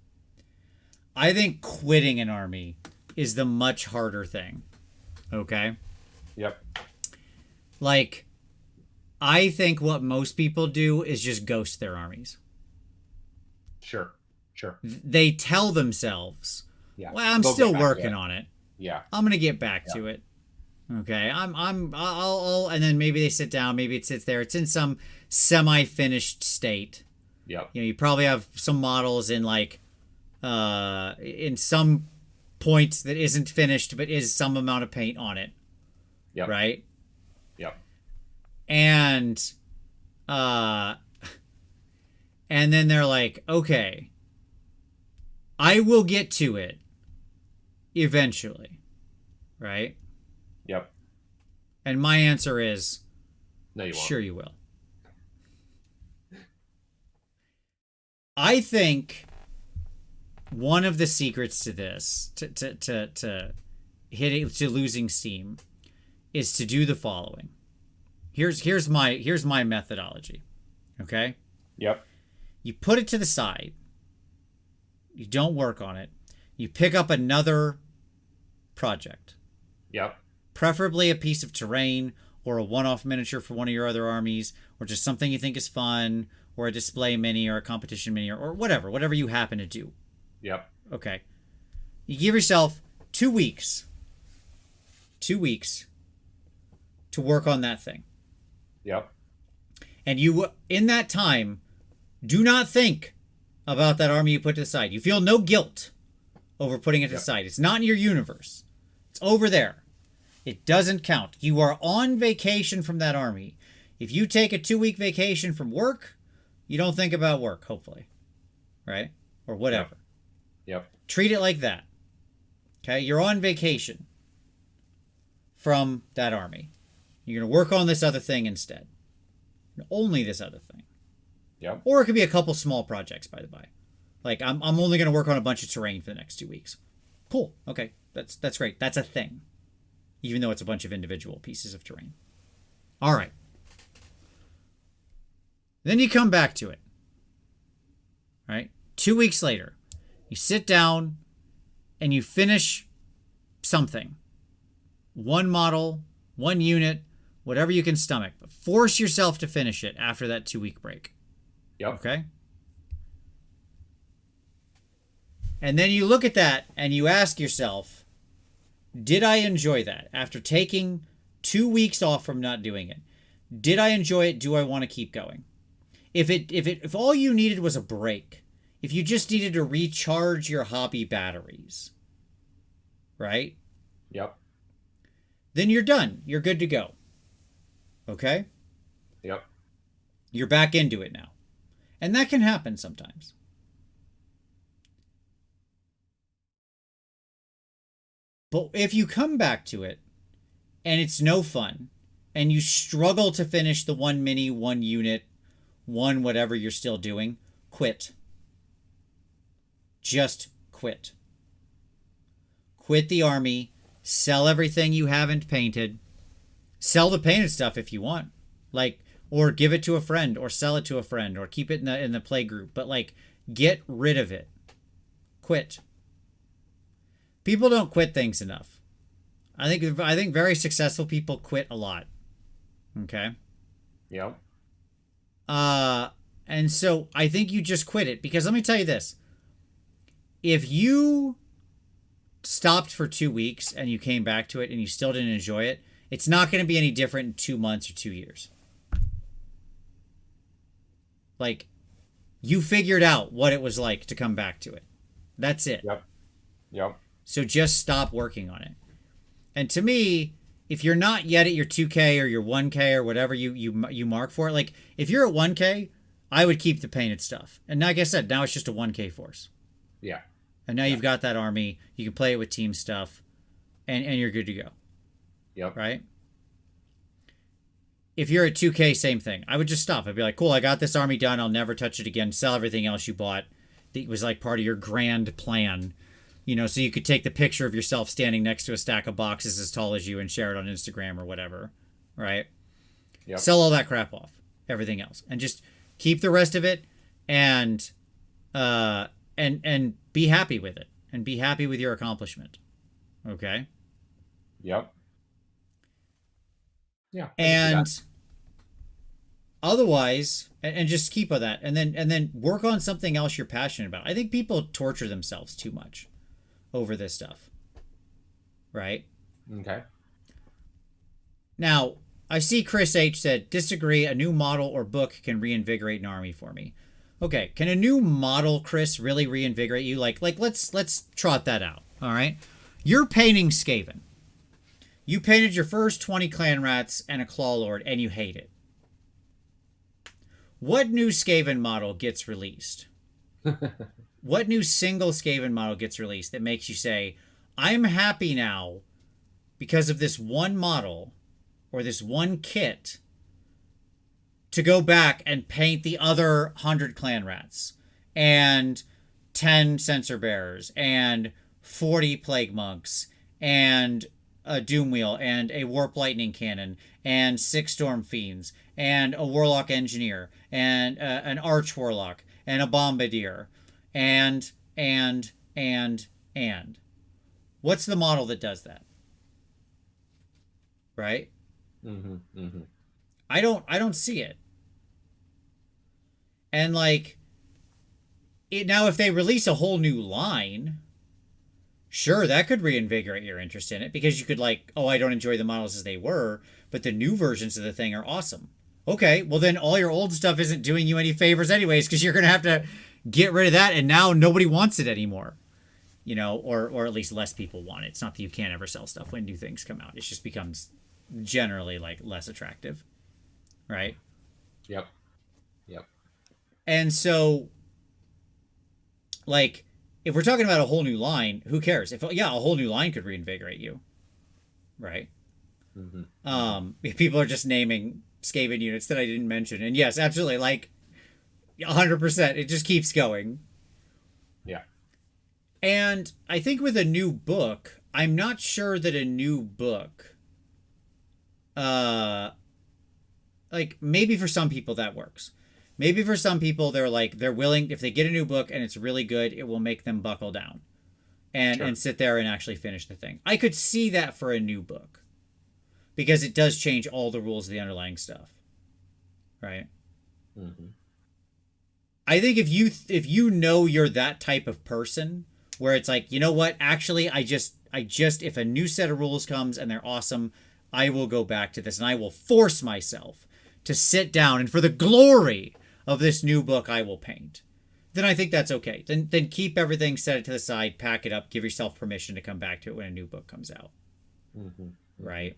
I think quitting an army is the much harder thing. Okay? Yep. Like, I think what most people do is just ghost their armies. Sure. Sure. They tell themselves, Yeah. well, I'm They'll still get back to working it. on it. Yeah. I'm gonna get back Yeah. to it. Okay, and then maybe they sit down. Maybe it sits there. It's in some semi-finished state. Yep. You probably have some models in like, in some point that isn't finished, but is some amount of paint on it. Yep. Right. Yep. And, uh, and then they're like, okay, I will get to it eventually. Right. Yep. And my answer is, No, you won't. sure you will. I think one of the secrets to this, to hitting, to losing steam, is to do the following. Here's my methodology. Okay? Yep. You put it to the side. You don't work on it. You pick up another project. Yep. Preferably a piece of terrain or a one-off miniature for one of your other armies, or just something you think is fun, or a display mini or a competition mini, or whatever you happen to do. Yep. Okay. You give yourself 2 weeks. 2 weeks to work on that thing. Yep. And you, in that time, do not think about that army you put to the side. You feel no guilt over putting it to the side. It's not in your universe. It's over there. It doesn't count. You are on vacation from that army. If you take a 2-week vacation from work, you don't think about work, hopefully. Right? Or whatever. Yep. Treat it like that. Okay? You're on vacation from that army. You're going to work on this other thing instead. Only this other thing. Yep. Or it could be a couple small projects, by the by. Like, I'm only going to work on a bunch of terrain for the next 2 weeks. Cool. Okay. That's great. That's a thing. Even though it's a bunch of individual pieces of terrain. All right. Then you come back to it. Right? 2 weeks later, you sit down and you finish something. One model, one unit, whatever you can stomach. But force yourself to finish it after that 2-week break. Yep. Okay? And then you look at that and you ask yourself, did I enjoy that? After taking 2 weeks off from not doing it, did I enjoy it? Do I want to keep going? If all you needed was a break, if you just needed to recharge your hobby batteries, right? Yep. Then you're done. You're good to go. Okay? Yep. You're back into it now. And that can happen sometimes. But if you come back to it and it's no fun and you struggle to finish the one mini, one unit, one whatever you're still doing, quit. Just quit. Quit the army. Sell everything you haven't painted. Sell the painted stuff if you want. Like, or give it to a friend, or sell it to a friend, or keep it in the play group. But like, get rid of it. Quit. People don't quit things enough. I think very successful people quit a lot. Okay? Yep. And so I think you just quit it, because let me tell you this. If you stopped for 2 weeks and you came back to it and you still didn't enjoy it, it's not going to be any different in 2 months or 2 years. Like, you figured out what it was like to come back to it. That's it. Yep. Yep. So just stop working on it. And to me, if you're not yet at your 2K or your 1K or whatever you mark for it, like if you're at 1K, I would keep the painted stuff. And like I said, now it's just a 1K force. Yeah. And now you've got that army. You can play it with team stuff, and you're good to go. Yep. Right? If you're at 2K, same thing. I would just stop. I'd be like, cool, I got this army done. I'll never touch it again. Sell everything else you bought. That was like part of your grand plan. So you could take the picture of yourself standing next to a stack of boxes as tall as you and share it on Instagram or whatever, right? Yep. Sell all that crap off, everything else, and just keep the rest of it, and and be happy with it, and be happy with your accomplishment. Okay. Yep. Yeah. And otherwise, and just keep with that, and then work on something else you're passionate about. I think people torture themselves too much over this stuff, right? Okay. Now, I see Chris H said, disagree, a new model or book can reinvigorate an army for me. Okay, can a new model, Chris, really reinvigorate you? Like let's trot that out. All right. You're painting Skaven. You painted your first 20 clan rats and a claw lord and you hate it. What new Skaven model gets released? What new single Skaven model gets released that makes you say, I'm happy now because of this one model or this one kit to go back and paint the other 100 clan rats and 10 censer bearers and 40 plague monks and a doom wheel and a warp lightning cannon and 6 storm fiends and a warlock engineer and an arch warlock and a bombardier and what's the model that does that? Right? I don't see it. And like it now, if they release a whole new line, sure, that could reinvigorate your interest in it because you could like, oh, I don't enjoy the models as they were, but the new versions of the thing are awesome. Okay, well then all your old stuff isn't doing you any favors anyways because you're gonna have to get rid of that, and now nobody wants it anymore. Or at least less people want it. It's not that you can't ever sell stuff when new things come out. It just becomes generally like less attractive, right? Yep. And so, like, if we're talking about a whole new line, who cares? If a whole new line could reinvigorate you, right? People are just naming Skaven units that I didn't mention, and yes, absolutely, like 100%, it just keeps going. Yeah. And I think with a new book, I'm not sure that a new book, like maybe for some people that works. Maybe for some people they're willing, if they get a new book and it's really good, it will make them buckle down and sit there and actually finish the thing. I could see that for a new book because it does change all the rules of the underlying stuff, right? I think if you know you're that type of person where it's like, you know what, actually I just if a new set of rules comes and they're awesome, I will go back to this and I will force myself to sit down and for the glory of this new book I will paint. Then I think that's okay. Then keep everything, set it to the side, pack it up, give yourself permission to come back to it when a new book comes out. Right?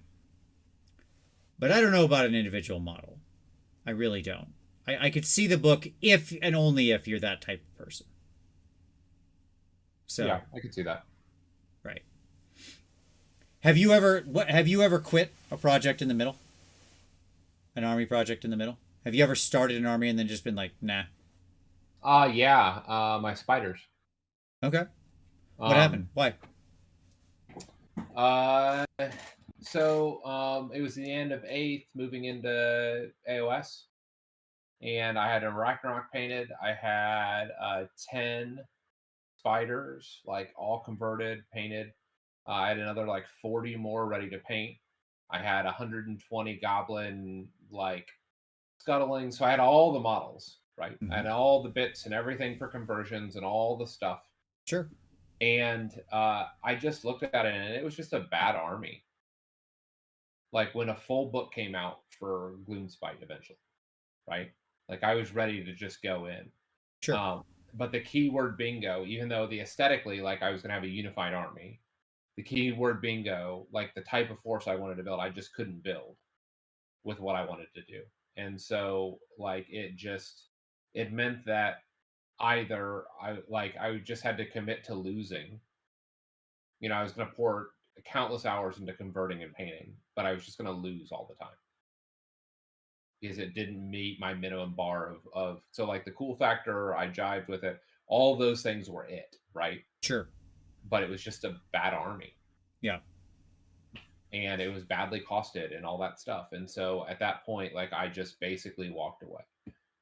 But I don't know about an individual model. I really don't. I could see the book if and only if you're that type of person. So yeah, I could see that. Right. Have you ever quit a project in the middle? An army project in the middle? Have you ever started an army and then just been like, nah? Yeah. My spiders. Okay. What happened? Why? So it was the end of 8th, moving into AOS. And I had a Ragnarok painted. I had 10 spiders, like all converted, painted. I had another like 40 more ready to paint. I had 120 goblin like scuttling. So I had all the models, right? I had all the bits and everything for conversions and all the stuff. Sure. And I just looked at it and it was just a bad army. Like when a full book came out for Gloomspite eventually, right? Like I was ready to just go in. Sure. But the keyword bingo, even though the aesthetically, like I was going to have a unified army, the keyword bingo, like the type of force I wanted to build, I just couldn't build with what I wanted to do. And so like it meant that either I just had to commit to losing. I was going to pour countless hours into converting and painting, but I was just going to lose all the time because it didn't meet my minimum bar so like the cool factor, I jived with it. All those things were it, right? Sure. but it was just a bad army. Yeah. And it was badly costed and all that stuff. And so at that point, like I just basically walked away.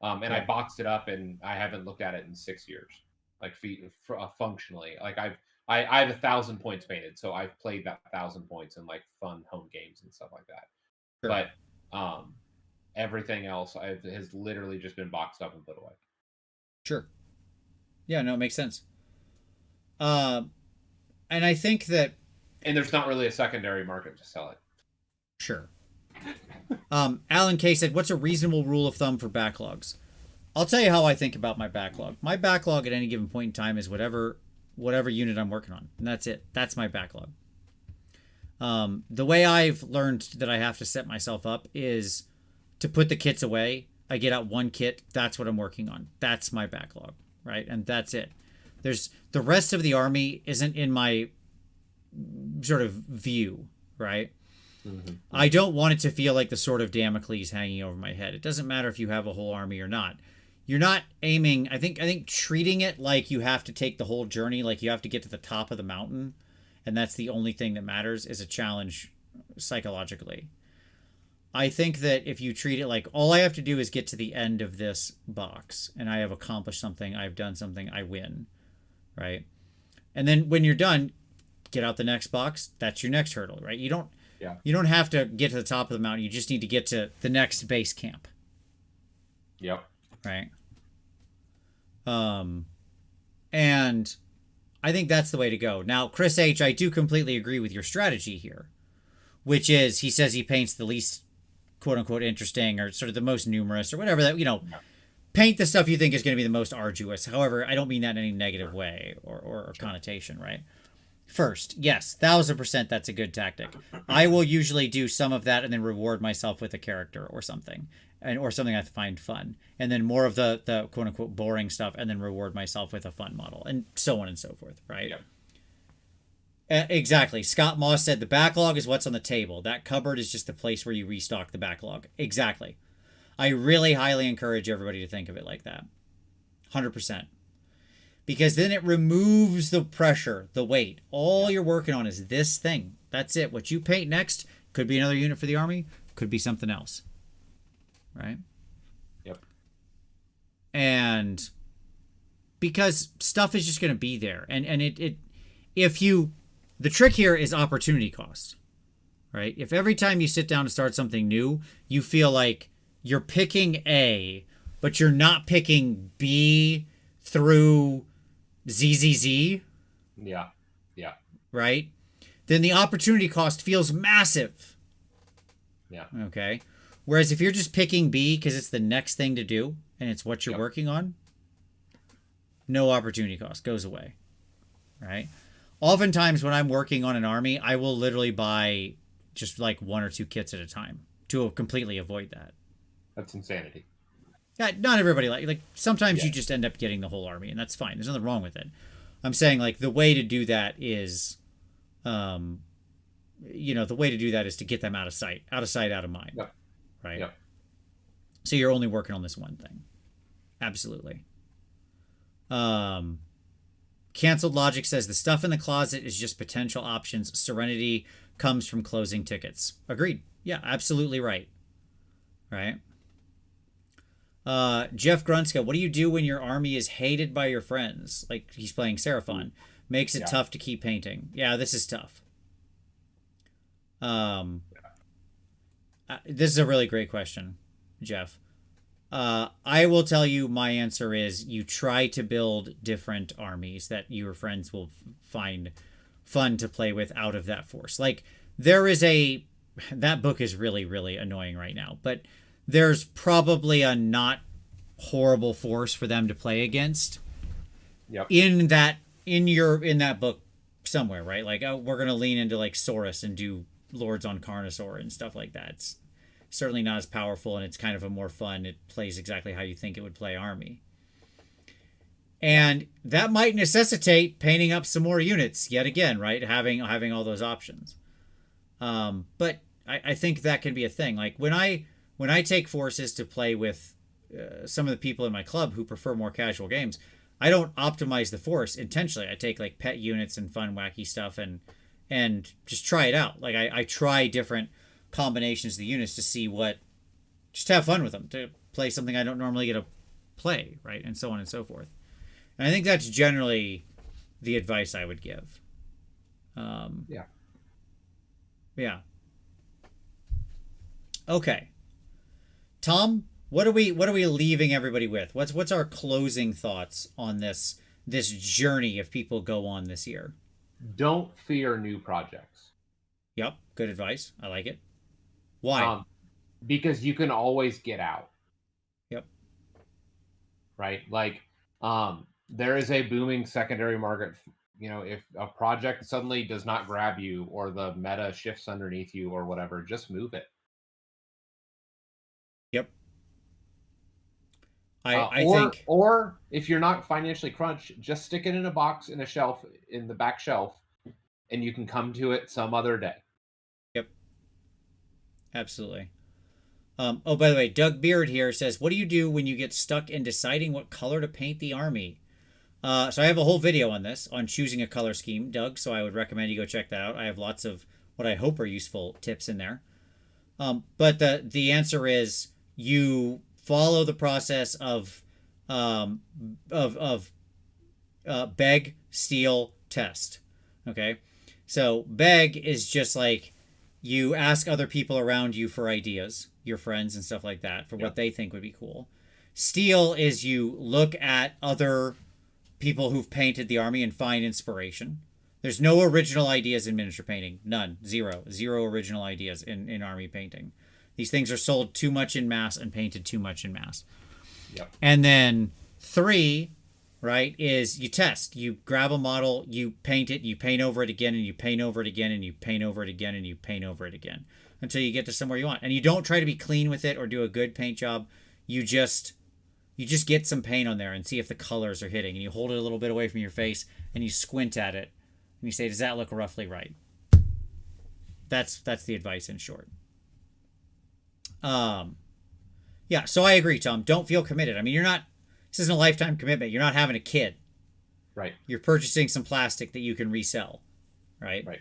And I boxed it up, and I haven't looked at it in 6 years, like functionally. Like I have 1,000 points painted, so I've played that 1,000 points in like fun home games and stuff like that. Sure. But everything else has literally just been boxed up and put away. Sure. Yeah, no, it makes sense. And I think that, and there's not really a secondary market to sell it. Sure. Alan K said, what's a reasonable rule of thumb for backlogs? I'll tell you how I think about my backlog. My backlog at any given point in time is whatever unit I'm working on. And that's it. That's my backlog. The way I've learned that I have to set myself up is to put the kits away. I get out one kit. That's what I'm working on. That's my backlog, right? And that's it. There's the rest of the army isn't in my sort of view, right? Mm-hmm. I don't want it to feel like the sword of Damocles hanging over my head. It doesn't matter if you have a whole army or not. You're not aiming. I think treating it like you have to take the whole journey, like you have to get to the top of the mountain, and that's the only thing that matters, is a challenge psychologically. I think that if you treat it like all I have to do is get to the end of this box and I have accomplished something, I've done something, I win, right? And then when you're done, get out the next box. That's your next hurdle, right? You don't have to get to the top of the mountain. You just need to get to the next base camp. Yep. Right. And I think that's the way to go. Now, Chris H., I do completely agree with your strategy here, which is he says he paints the least quote unquote interesting or sort of the most numerous or whatever that, paint the stuff you think is going to be the most arduous. However, I don't mean that in any negative way or connotation, right? First, yes, 1,000% that's a good tactic. I will usually do some of that and then reward myself with a character or something, or something I find fun, and then more of the quote unquote boring stuff, and then reward myself with a fun model, and so on and so forth, right? Yep. Exactly. Scott Moss said the backlog is what's on the table. That cupboard is just the place where you restock the backlog. Exactly. I really highly encourage everybody to think of it like that. 100%. Because then it removes the pressure, the weight. All you're working on is this thing. That's it. What you paint next could be another unit for the army, could be something else. Right? Yep. And because stuff is just going to be there. And the trick here is opportunity cost. Right? If every time you sit down to start something new, you feel like you're picking A, but you're not picking B through ZZZ. Yeah. Right? Then the opportunity cost feels massive. Yeah. Okay. Whereas if you're just picking B because it's the next thing to do and it's what you're working on, no opportunity cost, goes away. Right? Oftentimes when I'm working on an army, I will literally buy just like 1 or 2 kits at a time to completely avoid that. That's insanity. Yeah, not everybody like sometimes you just end up getting the whole army, and that's fine. There's nothing wrong with it. I'm saying like the way to do that is, the way to do that is to get them out of sight, out of mind. Yep. Right. Yep. So you're only working on this one thing. Absolutely. Canceled Logic says the stuff in the closet is just potential options. Serenity comes from closing tickets. Agreed. Yeah, absolutely right. Right. Jeff Grunska, what do you do when your army is hated by your friends? Like he's playing Seraphon. Makes it tough to keep painting. Yeah, this is tough. This is a really great question, Jeff. I will tell you my answer is you try to build different armies that your friends will find fun to play with out of that force. Like that book is really, really annoying right now, but there's probably a not horrible force for them to play against. Yep. In that book somewhere, right? Like, we're going to lean into like Saurus and do Lords on Carnosaur and stuff like that. It's certainly not as powerful, and it's kind of a more fun. It plays exactly how you think it would play army. And that might necessitate painting up some more units yet again, right? Having all those options. But I think that can be a thing. Like when I take forces to play with some of the people in my club who prefer more casual games, I don't optimize the force intentionally. I take like pet units and fun wacky stuff and just try it out. Like I try different combinations of the units to see what, just have fun with them, to play something I don't normally get to play, right? And so on and so forth. And I think that's generally the advice I would give. Yeah. Yeah. Okay. Tom, what are we leaving everybody with? What's our closing thoughts on this journey if people go on this year? Don't fear new projects. Yep, good advice. I like it. Why? Because you can always get out. Yep. Right? Like there is a booming secondary market. You know, if a project suddenly does not grab you or the meta shifts underneath you or whatever, just move it. Yep. I think, or if you're not financially crunched, just stick it in a box in a shelf in the back shelf, and you can come to it some other day. Yep. Absolutely. Oh, by the way, Doug Beard here says, what do you do when you get stuck in deciding what color to paint the army? So I have a whole video on this, on choosing a color scheme, Doug, so I would recommend you go check that out. I have lots of what I hope are useful tips in there. But the answer is you follow the process of beg, steal, test. Okay? So beg is just like you ask other people around you for ideas, your friends and stuff like that, for what they think would be cool. Steal is you look at other people who've painted the army and find inspiration. There's no original ideas in miniature painting. None. Zero original ideas in army painting. These things are sold too much in mass and painted too much in mass. Yep. And then 3, right, is you test. You grab a model, you paint it, you paint over it again, and you paint over it again, and you paint over it again, and you paint over it again until you get to somewhere you want. And you don't try to be clean with it or do a good paint job. You just get some paint on there and see if the colors are hitting. And you hold it a little bit away from your face and you squint at it and you say, does that look roughly right? That's the advice in short. Yeah, so I agree, Tom. Don't feel committed. I mean, this isn't a lifetime commitment. You're not having a kid. Right. You're purchasing some plastic that you can resell. Right? Right.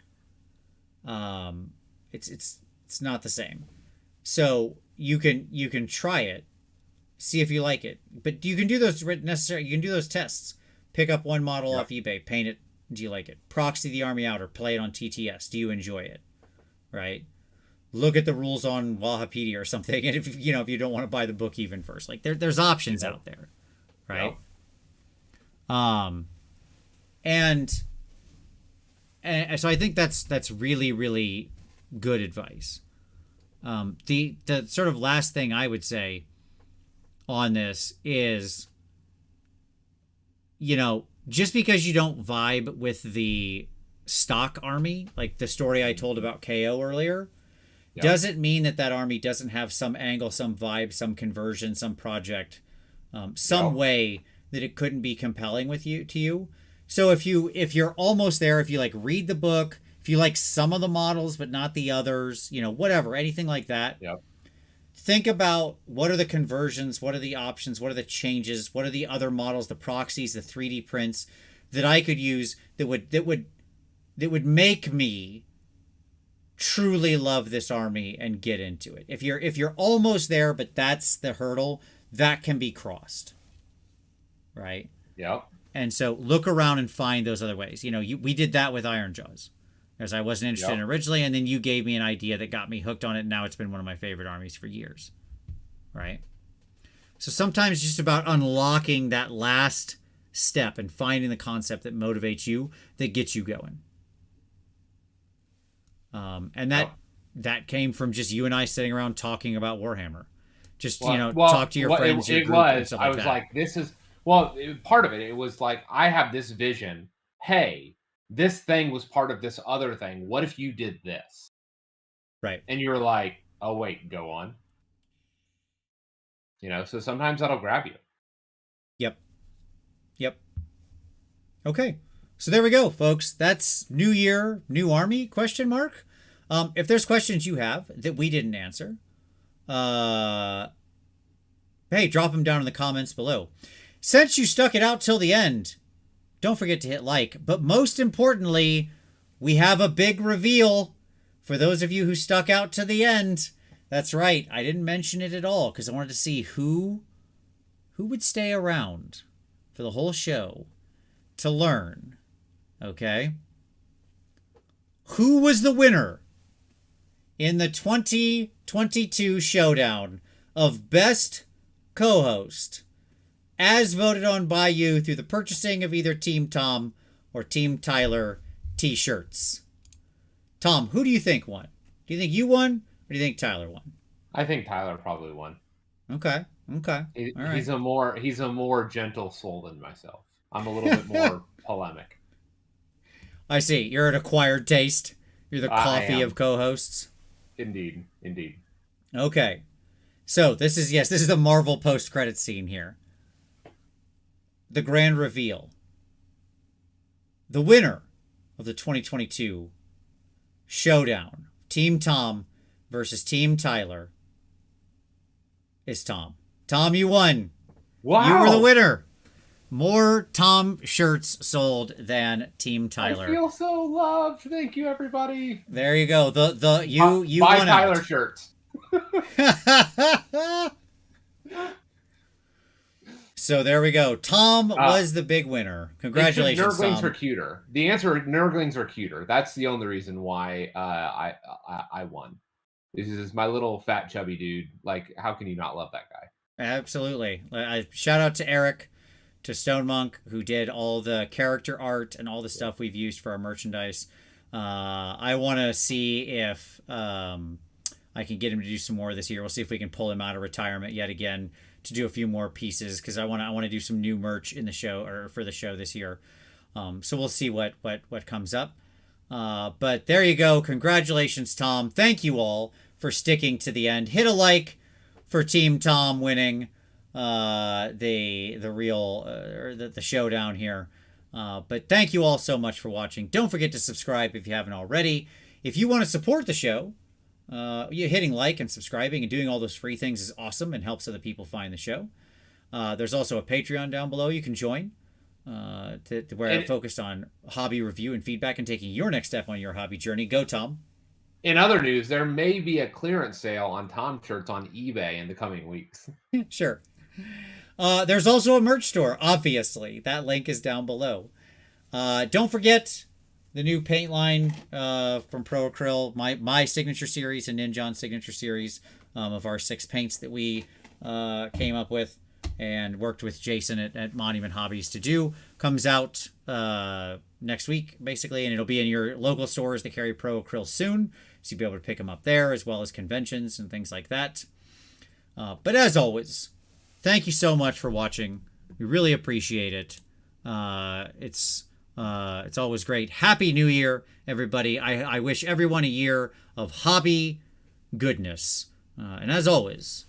It's not the same. So you can try it, see if you like it. But you can do those tests. Pick up one model off eBay, paint it. Do you like it? Proxy the army out or play it on TTS. Do you enjoy it? Right? Look at the rules on Wahapedia or something. And if you don't want to buy the book even first, like there's options out there. Right? And so I think that's really, really good advice. The sort of last thing I would say on this is, just because you don't vibe with the stock army, like the story I told about KO earlier, doesn't mean that army doesn't have some angle, some vibe, some conversion, some project, some way that it couldn't be compelling to you. So if you're almost there, if you like read the book, if you like some of the models but not the others, whatever, anything like that. Yep. Think about what are the conversions, what are the options, what are the changes, what are the other models, the proxies, the 3D prints that I could use that would make me truly love this army and get into it. If you're almost there, but that's the hurdle, that can be crossed. Right? Yep. And so look around and find those other ways. We did that with Iron Jaws, as I wasn't interested in originally, and then you gave me an idea that got me hooked on it, and now it's been one of my favorite armies for years. Right? So sometimes it's just about unlocking that last step and finding the concept that motivates you, that gets you going. And that came from just you and I sitting around talking about Warhammer. Just, talk to your friends. I was like, this is... Well, part of it was like, I have this vision. Hey, this thing was part of this other thing. What if you did this? Right. And you were like, oh, wait, go on. So sometimes that'll grab you. Yep. Okay. So there we go, folks. That's New Year, New Army, ? If there's questions you have that we didn't answer, hey, drop them down in the comments below. since you stuck it out till the end, don't forget to hit like. But most importantly, we have a big reveal for those of you who stuck out to the end. That's right. I didn't mention it at all because I wanted to see who would stay around for the whole show to learn. Okay? Who was the winner in the 2022 showdown of Best Co-Host, as voted on by you through the purchasing of either Team Tom or Team Tyler t-shirts? Tom, who do you think won? Do you think you won, or do you think Tyler won? I think Tyler probably won. Okay. All right. He's a more gentle soul than myself. I'm a little bit more polemic. I see. You're an acquired taste. You're the coffee of co-hosts. Indeed. Okay. So this is the Marvel post-credit scene here. The grand reveal. The winner of the 2022 showdown, Team Tom versus Team Tyler, is Tom. Tom, you won. Wow. You were the winner. More Tom shirts sold than Team Tyler. I feel so loved. Thank you, everybody. There you go. You buy won Tyler out. shirts. So there we go. Tom was the big winner. Congratulations, Nurglings Tom. are cuter. The answer: Nurglings are cuter. That's the only reason why I won. This is my little fat chubby dude. Like, how can you not love that guy? Absolutely. Shout out to Eric, to Stone Monk, who did all the character art and all the stuff we've used for our merchandise. I want to see if I can get him to do some more this year. We'll see if we can pull him out of retirement yet again to do a few more pieces, because I want to do some new merch in the show, or for the show this year. So we'll see what comes up. But there you go. Congratulations, Tom. Thank you all for sticking to the end. Hit a like for Team Tom winning the showdown here. But thank you all so much for watching. Don't forget to subscribe if you haven't already. If you want to support the show, hitting like and subscribing and doing all those free things is awesome and helps other people find the show. There's also a Patreon down below you can join, where I'm focused on hobby review and feedback and taking your next step on your hobby journey. Go, Tom. In other news, there may be a clearance sale on Tom shirts on eBay in the coming weeks. Sure. There's also a merch store, obviously. That link is down below. Don't forget the new paint line from Pro Acryl, my signature series and Ninjon's signature series of our 6 paints that we came up with and worked with Jason at Monument Hobbies to do. Comes out next week, basically, and it'll be in your local stores that carry Pro Acryl soon, so you'll be able to pick them up there, as well as conventions and things like that. But as always, thank you so much for watching. We really appreciate it. It's always great. Happy New Year, everybody. I wish everyone a year of hobby goodness. And as always,